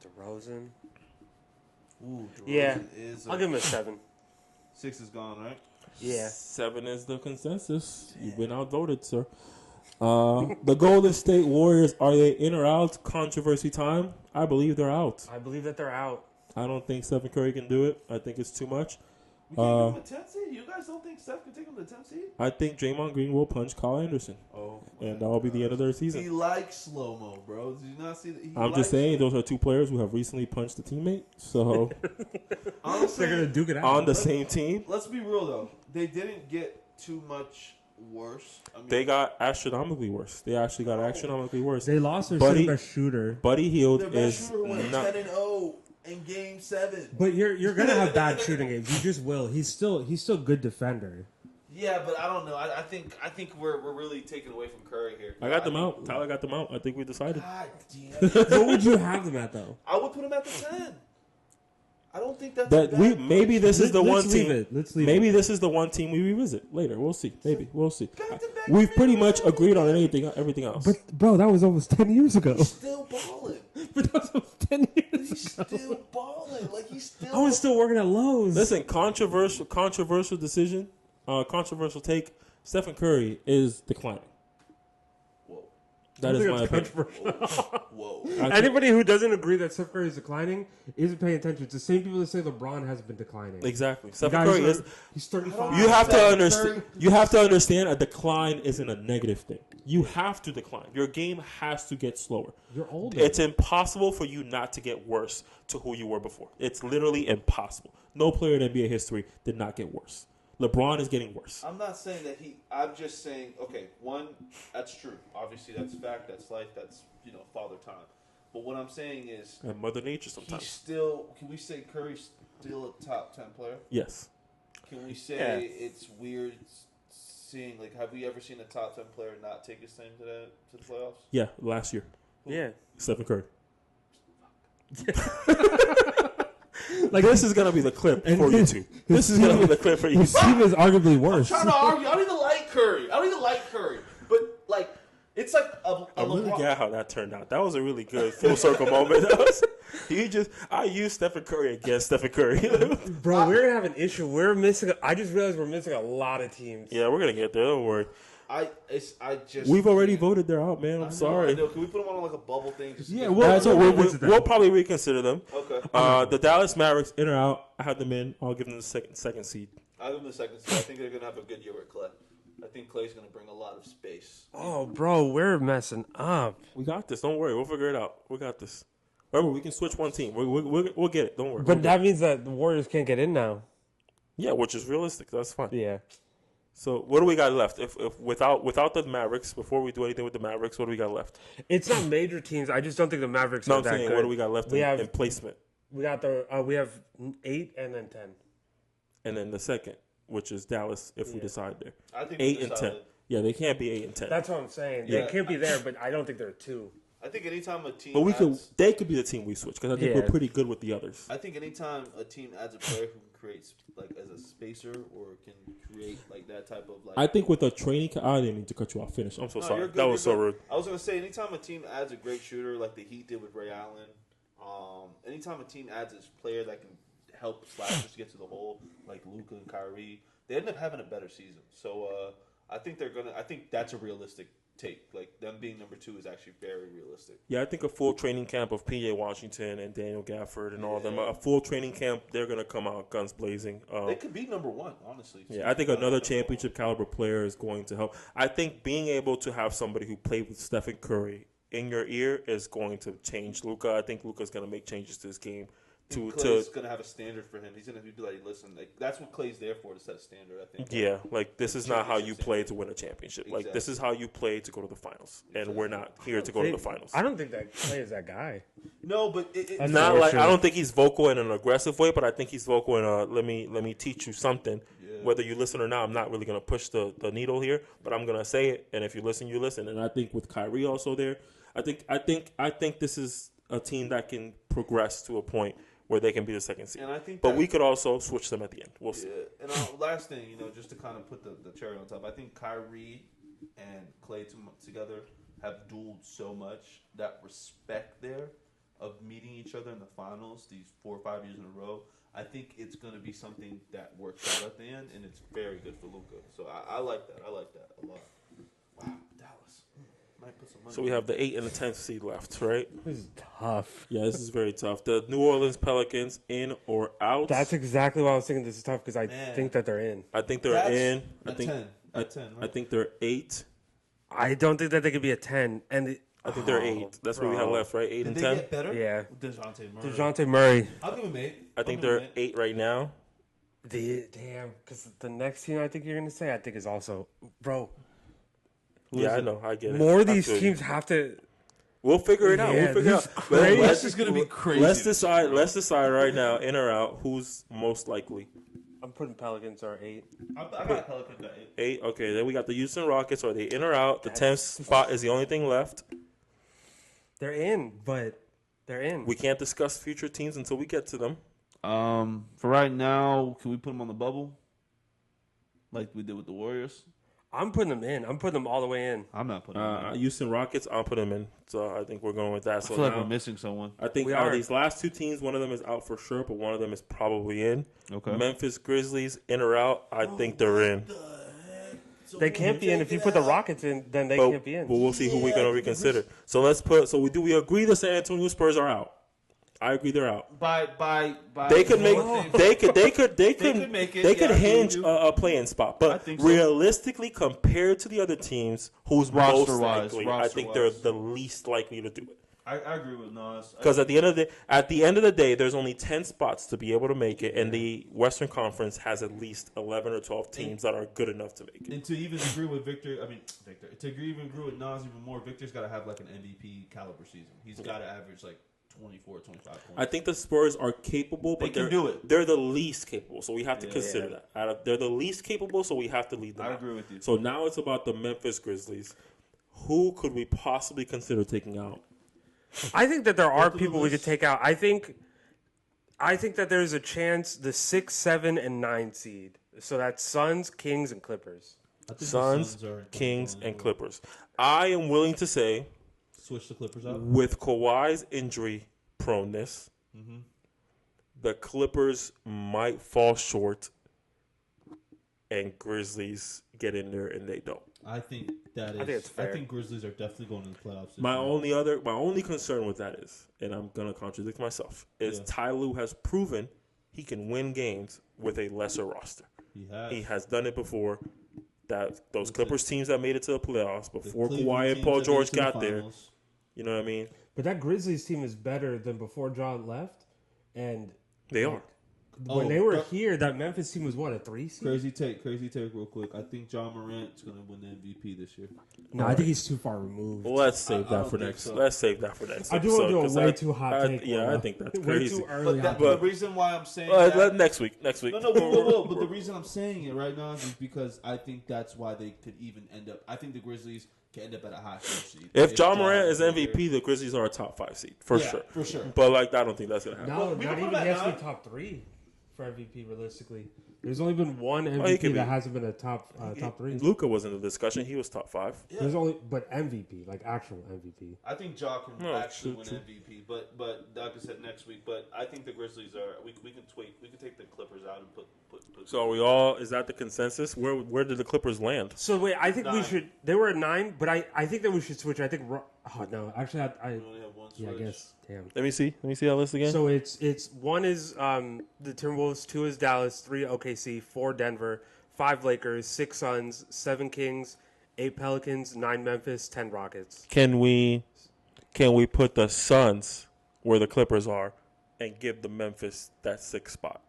DeRozan. Ooh, DeRozan Yeah, is I'll give him a 7. 6 is gone, right? Yeah. 7 is the consensus. You've been outvoted, sir. The Golden State Warriors, are they in or out? Controversy time. I believe they're out. I believe that they're out. I don't think Stephen Curry can do it. I think it's too much. We can't give him a 10th seed? You guys don't think Steph can take him to the 10th seed? I think Draymond Green will punch Kyle Anderson, Oh. and that'll be the end of their He season. likes slow-mo, bro. Did you not see that? I'm just saying, those are 2 players who have recently punched a teammate. So Honestly, They're gonna duke it out. on the same team, let's be real, though. They didn't get too much worse. I mean, they got astronomically worse. They actually got astronomically worse. They lost their Buddy- second best shooter. Buddy Hield their best is shooter went not. 10-0 in Game 7. But you're gonna have bad shooting games. You just will. He's still good defender. Yeah, but I don't know. I think we're really taking away from Curry here. I got them out. Tyler got them out. I think we decided. God damn it. What would you have them at though? I would put him at the 10. I don't think that's That we maybe this is the one Let's leave team. it. Let's leave Maybe it. this is the one team we revisit later. We'll see. Maybe we'll see. Back-to-back We've pretty much finals. agreed on everything else. But bro, that was almost 10 years ago. He's still balling. But that was almost 10 years He's ago. still balling. Like he's still. I was still working at Lowe's. Listen, controversial decision, controversial take. Stephen Curry is declining. Whoa. That is my opinion. Whoa. I think- Anybody who doesn't agree that Steph Curry is declining isn't paying attention. It's the same people that say LeBron has been declining. Exactly. The Stephen guys Curry are- is. He's 35. You have to Stephen understand. Curry- You have to understand. A decline isn't a negative thing. You have to decline. Your game has to get slower. You're older. It's impossible for you not to get worse to who you were before. It's literally impossible. No player in NBA history did not get worse. LeBron is getting worse. I'm not saying that I'm just saying, okay, one, that's true. Obviously, that's fact. That's life. That's, father time. But what I'm saying is, And Mother Nature he's sometimes. still, can we say Curry's still a top 10 player? Yes. Can we say Yeah. it's weird seeing, like, have we ever seen a top 10 player not take his team to the playoffs? Yeah. Last year, Yeah. Stephen Curry. Like this is gonna be the clip for YouTube. This is gonna be the clip for His YouTube. team is arguably worse. I'm trying to argue. I don't even like Curry. But, like, it's like a I really LeBron. get how that turned out. That was a really good full circle moment. I used Stephen Curry against Stephen Curry. Bro, we're gonna have an issue. I just realized we're missing a lot of teams. Yeah, we're gonna get there. Don't worry. We've already voted there out, man. I'm sorry. I know. Can we put them on like a bubble thing? Just Yeah, to get- well, That's what revisit that. we'll probably reconsider them. Okay. The Dallas Mavericks in or out. I had them in. I'll give them the second seed. I'll give them the second seed. I think they're gonna have a good year with Clay. I think Clay's gonna bring a lot of space. Oh, bro, we're messing up. We got this. Don't worry. We'll figure it out. We got this. Remember, we can switch one team. We'll get it. Don't worry. But that means that the Warriors can't get in now. Yeah, which is realistic. That's fine. Yeah. So what do we got left? If without the Mavericks, before we do anything with the Mavericks, what do we got left? It's not major teams. I just don't think the Mavericks No, are I'm that saying good. what do we got left in placement? We have 8 and then 10. And then the second, which is Dallas, if we decide there. I think 8 we and 10. decided. Yeah, they can't be 8 and 10. That's what I'm saying. Yeah. They can't be there, but I don't think they're 2. I think anytime a team, But adds, they could be the team we switch because I think Yeah. we're pretty good with the others. I think anytime a team adds a player who can create like as a spacer or can create like that type of like. I think with a training, I didn't mean to cut you off. Finish. I'm so No, sorry. you're good, That you're was so good. rude. I was gonna say anytime a team adds a great shooter like the Heat did with Ray Allen, anytime a team adds a player that can help slashers get to the hole like Luka and Kyrie, they end up having a better season. So I think I think that's a realistic take. Like them being number 2 is actually very realistic. Yeah, I think a full training camp of P.J. Washington and Daniel Gafford and all of them. A full training camp, they're gonna come out guns blazing. They could be number 1, honestly. Yeah, I think another championship caliber player is going to help. I think being able to have somebody who played with Stephen Curry in your ear is going to change Luka. I think Luka's going to make changes to his game. Clay's gonna have a standard for him. He's gonna be like, listen, like that's what Clay's there for, to set a standard. I think. Yeah, like this is not how you play to win a championship. Like this Exactly. is how you play to go to the finals, and we're not here to go to the finals. I don't think that Clay is that guy. No, but That's Not for like sure. I don't think he's vocal in an aggressive way, but I think he's vocal in a let me teach you something. Yeah. Whether you listen or not, I'm not really gonna push the needle here, but I'm gonna say it. And if you listen, you listen. And I think with Kyrie also there, I think this is a team that can progress to a point where they can be the second seed. And I think But that- we could also switch them at the end. We'll see. Yeah. And last thing, just to kind of put the cherry on top, I think Kyrie and Clay together have dueled so much that respect there of meeting each other in the finals these 4 or 5 years in a row. I think it's going to be something that works out at the end, and it's very good for Luka. So I like that. I like that a lot. Wow, Dallas. Might put some money So we have the 8th and the 10th seed left, right? This is tough. Yeah, this is very tough. The New Orleans Pelicans in or out? That's exactly why I was thinking this is tough because I Man. think that they're in. I think they're That's in. I a think 10. A 10, right? I think they're 8. I don't think that they could be a 10. And I think they're 8. That's what we have bro. left, right? 8 Did and they 10. get better? Yeah. DeJounte Murray. DeJounte Murray. I'll give him 8. I think they're 8 right now. Damn. Because the next team I think you're going to say, I think is also, bro. Yeah, I know. I get it. More of I these feel you. teams have to. We'll figure it out. Yeah, We'll figure it this out. is crazy. This is gonna be crazy. Let's decide right now, in or out, who's most likely. I'm putting Pelicans are 8. I got Pelicans at 8. 8. Okay, then we got the Houston Rockets. Are they in or out? The 10th spot is the only thing left. They're in, but they're in. We can't discuss future teams until we get to them. For right now, can we put them on the bubble? Like we did with the Warriors? I'm putting them in. I'm putting them all the way in. I'm not putting them in. Houston Rockets, I'll put them in. So I think we're going with that. I So feel like now, we're missing someone. I think We out of are. these last two teams, one of them is out for sure, but one of them is probably in. Okay. Memphis Grizzlies, in or out? I think they're in. They can't be in. If you put the Rockets in, then they can't be in. But we'll see who we're going to reconsider. So we agree the San Antonio Spurs are out. I agree they're out. By They could make they could make it. they Yeah, could I agree hinge with you. a playing spot. I But think so. realistically, compared to the other teams, who's most Roster-wise, likely, I think they're roster-wise. the least likely to do it. I agree with Nas. Because at the end of the day, there's only 10 spots to be able to make it, and the Western Conference has at least 11 or 12 teams that are good enough to make it. And to even agree with Victor, even agree with Nas even more, Victor's got to have like an MVP caliber season. He's got to average like 24, 25 points. I think the Spurs are capable, but They can do it. They're the least capable, so we have to Yeah. consider that. They're the least capable, so we have to lead them. I out. agree with you. So now it's about the Memphis Grizzlies. Who could we possibly consider taking out? I think that there are Look at the people we could list. take out. I think that there's a chance the 6, 7, and 9 seed. So that's Suns, Kings, and Clippers. I think the Suns, are Kings, going and to Clippers. I am willing to say, switch the Clippers out. with Kawhi's injury proneness, the Clippers might fall short, and Grizzlies get in there and they don't. I think that is. I think it's fair. I think Grizzlies are definitely going to the playoffs. this My year. only concern with that is, and I'm gonna contradict myself, is Yeah. Ty Lue has proven he can win games with a lesser roster. He has done it before. That those Clippers teams that made it to the playoffs The before Cleveland Kawhi and teams Paul that made George it to the got there. finals. You know what I mean? But that Grizzlies team is better than before John left. And They are. when they were here, that Memphis team was what, a 3 seed? Crazy take, real quick. I think John Morant's going to win the MVP this year. No, I think he's too far removed. Let's save I that don't for think next. so. Let's save that for next. I do want to do a episode, way 'cause too hot I- take. Yeah, I Laura. think that's Way crazy. too early. But hot the take. reason why I'm saying that, Next week. Next week. No, but the reason I'm saying it right now is because I think that's why they could even end up. I think the Grizzlies can end up at a high seed. If John Morant is here. MVP, the Grizzlies are a top 5 seed for Yeah, sure. for sure. But I don't think that's gonna happen. No, Well, we not can put even him he at has to be 9. top 3 for MVP realistically. There's only been one he MVP could be. that hasn't been a top 3. Luka was in the discussion. He was top 5. There's only but MVP, like actual MVP. I think Ja can No, actually win true. MVP, but like I said, next week. But I think the Grizzlies are. We can tweak. We can take the Clippers out and put. So are we all? Is that the consensus? Where did the Clippers land? So wait, I think we 9. should. They were at 9, but I think that we should switch. I think. Oh no, actually, We only have one switch. yeah, I guess. Damn. Let me see that list again. So it's 1 is the Timberwolves, 2 is Dallas, 3 OKC, 4 Denver, 5 Lakers, 6 Suns, 7 Kings, 8 Pelicans, 9 Memphis, 10 Rockets. Can we put the Suns where the Clippers are and give the Memphis that 6th spot?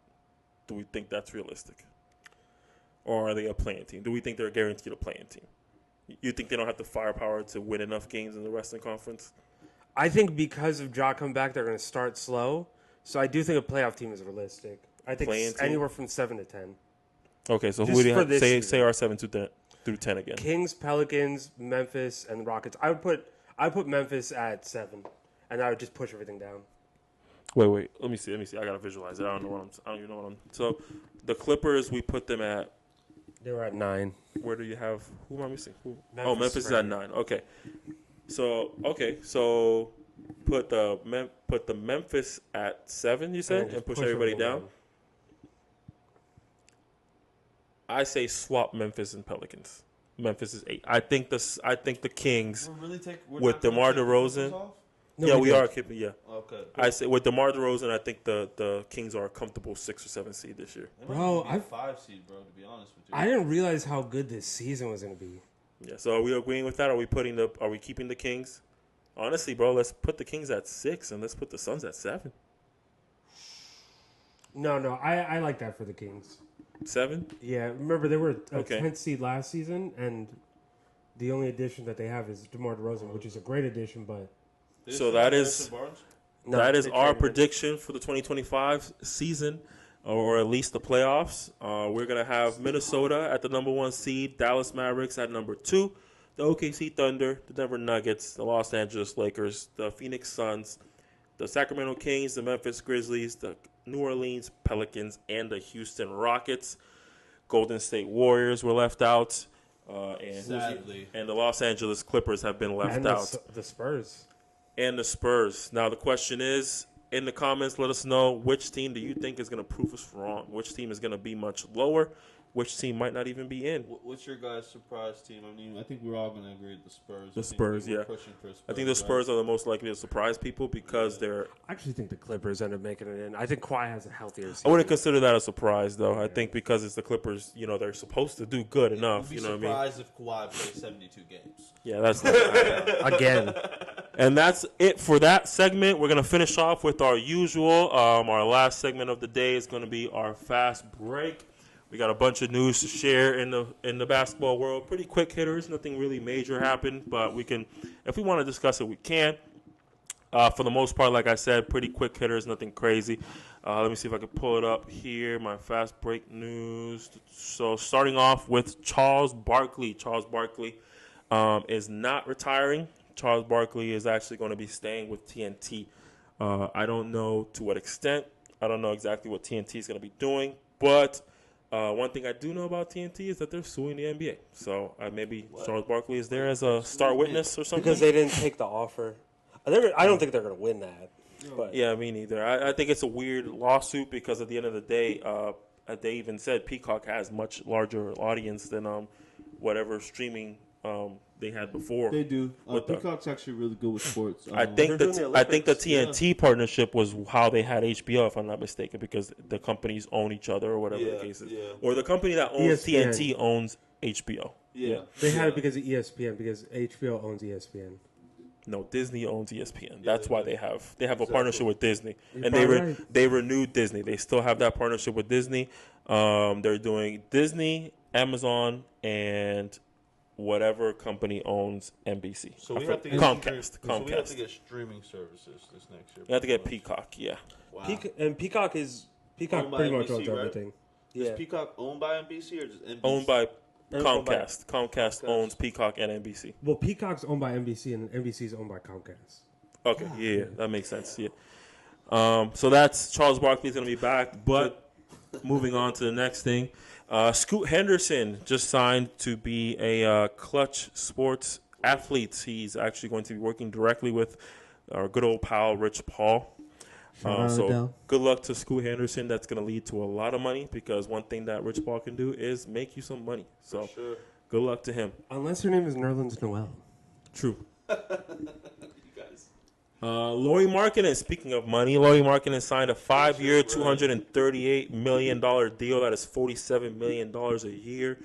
Do we think that's realistic? Or are they a playing team? Do we think they're guaranteed a playing team? You think they don't have the firepower to win enough games in the Western Conference? I think because of Ja coming back, they're going to start slow. So I do think a playoff team is realistic. I think Playing team? anywhere from 7 to 10. Okay, so Just who do you for have? this Say season. our 7 through 10 again. Kings, Pelicans, Memphis, and Rockets. I would put Memphis at 7, and I would just push everything down. Wait. Let me see. I gotta visualize it. I don't even know what I'm. So the Clippers, we put them at. They were at 9. Where do you have? Who am I missing? Who? Memphis Memphis is right at 9. Okay. So put the Memphis at 7. You said, just and push everybody everything down. I say swap Memphis and Pelicans. Memphis is 8. I think the Kings. We're really we're With not gonna DeMar take the DeRozan? Clippers off? No, we did. are keeping. Yeah, Okay. I say with DeMar DeRozan, I think the Kings are a comfortable 6 or 7 seed this year. They might Bro, even be a 5 seed, bro. To be honest with you. I didn't realize how good this season was going to be. Yeah. So are we agreeing with that? Are we keeping the Kings? Honestly, bro, let's put the Kings at 6 and let's put the Suns at 7. No, I like that for the Kings. 7. yeah. Remember, they were a Okay. 10th seed last season, and the only addition that they have is DeMar DeRozan, which is a great addition, but So that is no, that is they our traded him. prediction for the 2025 season. or at least the playoffs. We're going to have Minnesota at the number 1 seed, Dallas Mavericks at number 2, the OKC Thunder, the Denver Nuggets, the Los Angeles Lakers, the Phoenix Suns, the Sacramento Kings, the Memphis Grizzlies, the New Orleans Pelicans, and the Houston Rockets. Golden State Warriors were left out. Sadly. And the Los Angeles Clippers have been left out. The Spurs. And the Spurs. Now, the question is, in the comments, let us know which team do you think is going to prove us wrong? Which team is going to be much lower? Which team might not even be in? What's your guys' surprise team? I mean, I think we're all going to agree with the Spurs. The Spurs, yeah. I think the Spurs are the most likely to surprise people because they're... I actually think the Clippers end up making it in. I think Kawhi has a healthier season. I wouldn't consider that a surprise, though. I think because it's the Clippers, they're supposed to do good enough. You'd be surprised if Kawhi plays 72 games. Yeah, that's... Again. And that's it for that segment. We're going to finish off with our usual. Our last segment of the day is going to be our fast break. We got a bunch of news to share in the basketball world. Pretty quick hitters. Nothing really major happened, but we can, if we want to discuss it, we can. For the most part, like I said, pretty quick hitters, nothing crazy. Let me see if I can pull it up here, my fast break news. So starting off with Charles Barkley. Charles Barkley is not retiring. Charles Barkley is actually going to be staying with TNT. I don't know to what extent. I don't know exactly what TNT is going to be doing, but... one thing I do know about TNT is that they're suing the NBA. So maybe Charles Barkley is there as a star witness or something. Because they didn't take the offer. I don't think they're going to win that. But. Yeah, me neither. I think it's a weird lawsuit because at the end of the day, they even said Peacock has much larger audience than whatever streaming they had before. They do. Peacock's actually really good with sports. I think the TNT partnership was how they had HBO, if I'm not mistaken, because the companies own each other or whatever the case is. Yeah. Or the company that owns ESPN. TNT owns HBO. Yeah. They had it because of ESPN, because HBO owns ESPN. No, Disney owns ESPN. That's why they have a partnership with Disney, You're and they renewed Disney. They still have that partnership with Disney. They're doing Disney, Amazon, and whatever company owns NBC. So we have to get Comcast. So we have to get streaming services this next year. You have to get Peacock. Yeah. Wow. Peacock Owned by pretty much NBC, owns right? everything. Is Yeah. Peacock owned by NBC or just NBC? Owned by Owned by- Comcast. Comcast owns Peacock and NBC. Well, Peacock's owned by NBC and NBC is owned by Comcast. Okay, yeah, that makes sense. Yeah. So that's Charles Barkley's going to be back. But moving on to the next thing, Scoot Henderson just signed to be a Clutch Sports athlete. He's actually going to be working directly with our good old pal Rich Paul. So good luck to Scoot Henderson. That's going to lead to a lot of money because one thing that Rich Paul can do is make you some money. So good luck to him. Unless her name is Nerlens Noel. True. You guys. Lauri Markkanen, speaking of money, Lauri Markkanen signed a 5-year, $238 million deal. That is $47 million a year.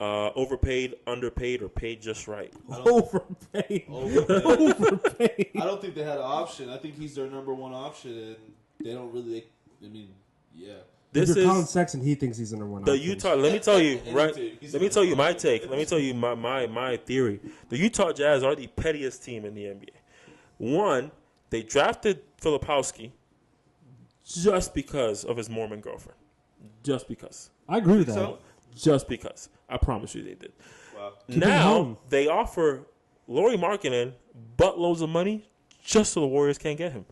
Overpaid, underpaid, or paid just right. Overpaid. I don't think they had an option. I think he's their number one option, and they don't really. I mean, yeah. This If you're Colin is Sexton, he thinks he's the number one. the option. Utah. Let me tell you, right? He's Let me tell you my take. Let me tell you my theory. The Utah Jazz are the pettiest team in the NBA. One, they drafted Filipowski just because of his Mormon girlfriend. Just because. I agree with that. So? Just because. I promise you they did. Wow. Keep him Now home. they offer Lauri Markkanen buttloads of money just so the Warriors can't get him.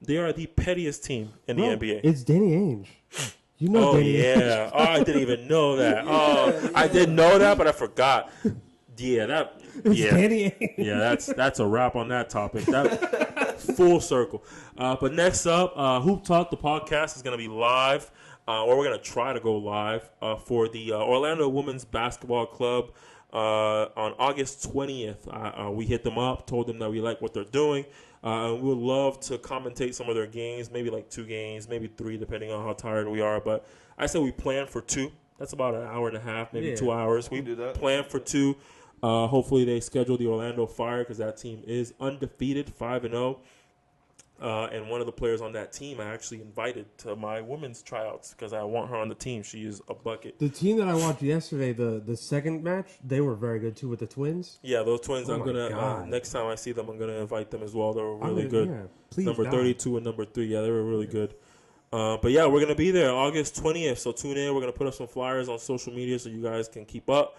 They are the pettiest team in the NBA. It's Danny Ainge. You know Oh Danny Ainge. yeah. Oh, I didn't even know that. Oh, I did know that, but I forgot. Yeah, It's Danny Ainge. yeah. That's a wrap on that topic. That full circle. But next up, Hoop Talk, the podcast is going to be live, or we're going to try to go live for the Orlando Women's Basketball Club on August 20th. We hit them up, told them that we like what they're doing. We would love to commentate some of their games, maybe like 2 games, maybe 3, depending on how tired we are. But I said we plan for 2. That's about an hour and a half, maybe 2 hours. We do that. plan for 2. Hopefully they schedule the Orlando Fire because that team is undefeated, 5-0. And one of the players on that team I actually invited to my women's tryouts because I want her on the team. She is a bucket. The team that I watched yesterday, the second match, they were very good too with the Twins. Yeah, those Twins, Oh I'm my going to, God. next time I see them, I'm going to invite them as well. They were I'm really gonna- good. yeah, please Number don't. 32 and number 3, yeah, they were really good. But yeah, we're gonna be there August 20th. So tune in. We're gonna put up some flyers on social media so you guys can keep up.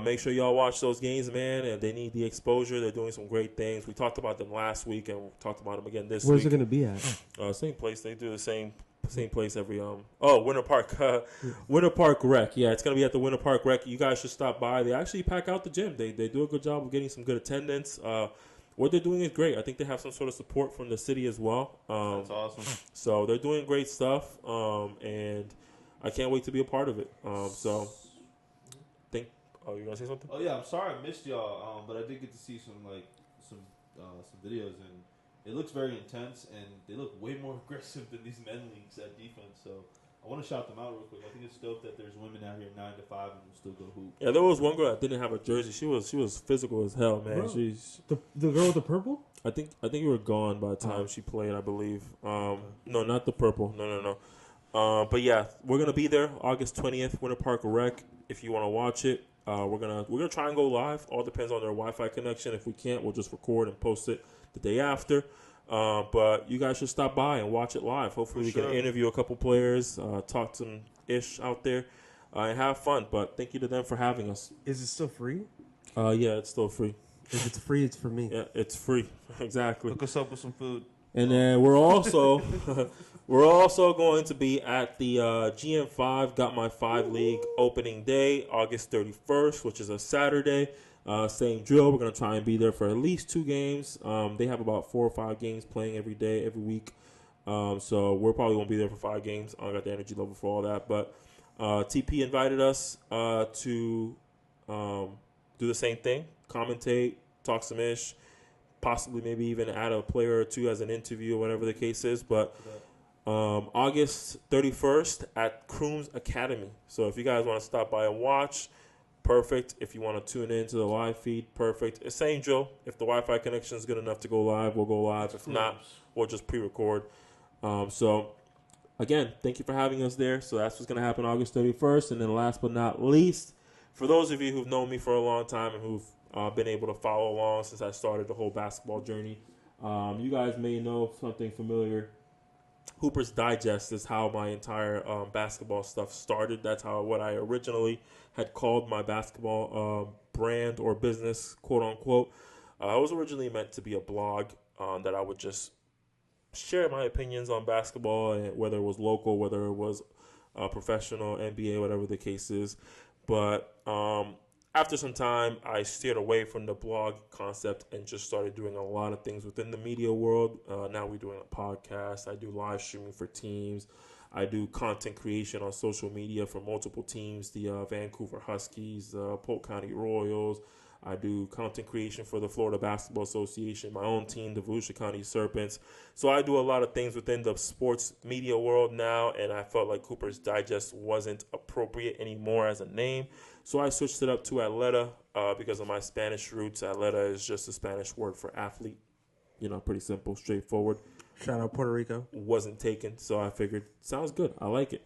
Make sure y'all watch those games, man. And they need the exposure. They're doing some great things. We talked about them last week, and we talked about them again this Where's week. it going to be at? Same place. They do the same place every Winter Park. Winter Park Rec. Yeah, it's gonna be at the Winter Park Rec. You guys should stop by. They actually pack out the gym. They do a good job of getting some good attendance. What they're doing is great. I think they have some sort of support from the city as well. That's awesome. So they're doing great stuff, and I can't wait to be a part of it. You gonna say something? Oh yeah, I'm sorry I missed y'all, but I did get to see some videos, and it looks very intense, and they look way more aggressive than these men leagues at defense. So I want to shout them out real quick. I think it's dope that there's women out here 9 to 5 and will still go hoop. Yeah, there was one girl that didn't have a jersey. She was physical as hell, man. Bro, She's the girl with the purple? I think you were gone by the time she played, I believe. No, not the purple. No. But yeah, we're gonna be there August 20th, Winter Park Rec. If you want to watch it, we're gonna try and go live. All depends on their Wi-Fi connection. If we can't, we'll just record and post it the day after. But you guys should stop by and watch it live. Hopefully, we can interview a couple players, talk some ish out there, and have fun. But thank you to them for having us. Is it still free? Yeah, it's still free. If it's free, it's for me. Yeah, it's free. Exactly. Hook us up with some food. And then we're also going to be at the GM5 Got My 5 League opening day, August 31st, which is a Saturday. Same drill. We're going to try and be there for at least 2 games. They have about 4 or 5 games playing every day, every week. So we're probably going to be there for 5 games. I don't got the energy level for all that. But TP invited us to do the same thing, commentate, talk some ish, possibly maybe even add a player or 2 as an interview or whatever the case is. But August 31st at Crooms Academy. So if you guys want to stop by and watch, perfect. If you want to tune in to the live feed, perfect. It's same drill. If the Wi-Fi connection is good enough to go live, we'll go live. If not, we'll just pre-record. So again, thank you for having us there. So that's what's going to happen August 31st. And then last but not least, for those of you who've known me for a long time and who've been able to follow along since I started the whole basketball journey, you guys may know something familiar. Hooper's Digest is how my entire basketball stuff started. That's what I originally had called my basketball brand or business, quote unquote. It was originally meant to be a blog that I would just share my opinions on basketball, and whether it was local, whether it was professional, NBA, whatever the case is. But after some time, I steered away from the blog concept and just started doing a lot of things within the media world. Now we're doing a podcast. I do live streaming for teams. I do content creation on social media for multiple teams, the Vancouver Huskies, Polk County Royals. I do content creation for the Florida Basketball Association, my own team, the Volusia County Serpents. So I do a lot of things within the sports media world now, and I felt like Cooper's Digest wasn't appropriate anymore as a name. So I switched it up to Atleta because of my Spanish roots. Atleta is just a Spanish word for athlete. Pretty simple, straightforward. Shout out Puerto Rico. Wasn't taken, so I figured, sounds good. I like it.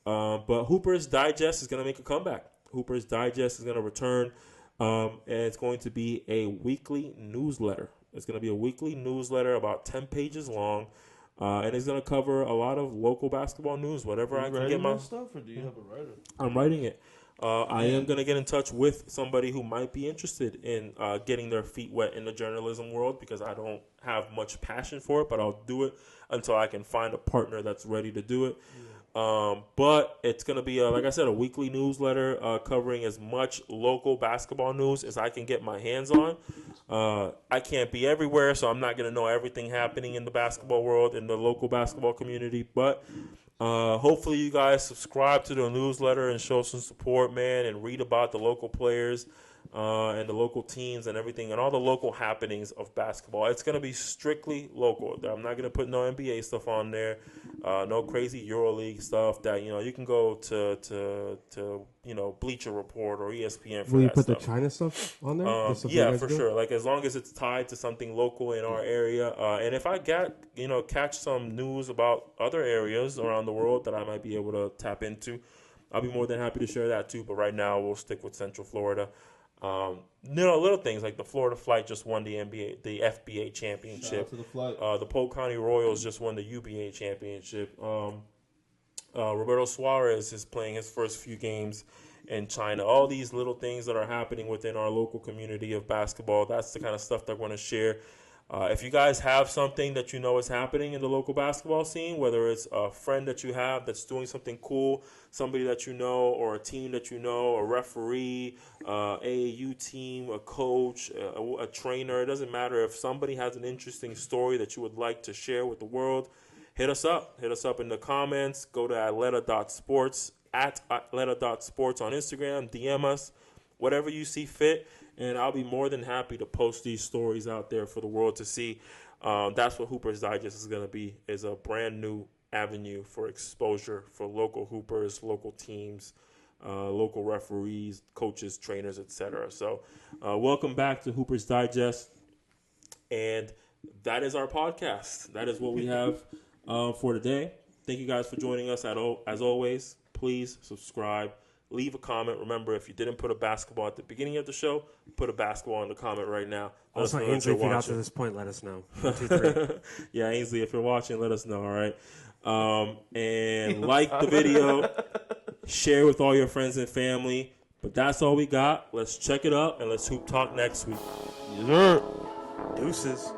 But Hooper's Digest is going to make a comeback. Hooper's Digest is going to return, and it's going to be a weekly newsletter. It's going to be a weekly newsletter about 10 pages long, and it's going to cover a lot of local basketball news, whatever I can get my stuff, or do you have a writer? I'm writing it. I am going to get in touch with somebody who might be interested in getting their feet wet in the journalism world, because I don't have much passion for it, but I'll do it until I can find a partner that's ready to do it. But it's going to be, like I said, a weekly newsletter covering as much local basketball news as I can get my hands on. I can't be everywhere, so I'm not going to know everything happening in the basketball world, in the local basketball community, but hopefully you guys subscribe to the newsletter and show some support, man, and read about the local players and the local teams and everything and all the local happenings of basketball. It's going to be strictly local. I'm not going to put no NBA stuff on there, no crazy EuroLeague stuff that, you can go to Bleacher Report or ESPN for Will you that put stuff. the China stuff on there? The stuff you Yeah, guys for do? sure. Like, as long as it's tied to something local in our area. And if I catch some news about other areas around the world that I might be able to tap into, I'll be more than happy to share that too. But right now, we'll stick with Central Florida. Little things like the Florida Flight just won the FBA Shout out championship. to the flight. The Polk County Royals just won the UBA championship. Roberto Suarez is playing his first few games in China. All these little things that are happening within our local community of basketball, that's the kind of stuff that I want to share. If you guys have something that you know is happening in the local basketball scene, whether it's a friend that you have that's doing something cool, somebody that you know, or a team that you know, a referee, AAU team, a coach, a trainer, it doesn't matter. If somebody has an interesting story that you would like to share with the world, hit us up. Hit us up in the comments. Go to atleta.sports, @atleta.sports on Instagram. DM us, whatever you see fit. And I'll be more than happy to post these stories out there for the world to see. That's what Hoopers Digest is going to be, is a brand new avenue for exposure for local hoopers, local teams, local referees, coaches, trainers, etc. So welcome back to Hoopers Digest. And that is our podcast. That is what we have for today. Thank you guys for joining us. As always, please subscribe. Leave a comment. Remember, if you didn't put a basketball at the beginning of the show, put a basketball in the comment right now. Also, Ainsley, if you got to this point, let us know. 1, 2, 3. Yeah, Ainsley, if you're watching, let us know, all right? And like the video, share with all your friends and family. But that's all we got. Let's check it out, and let's hoop talk next week. Deuces.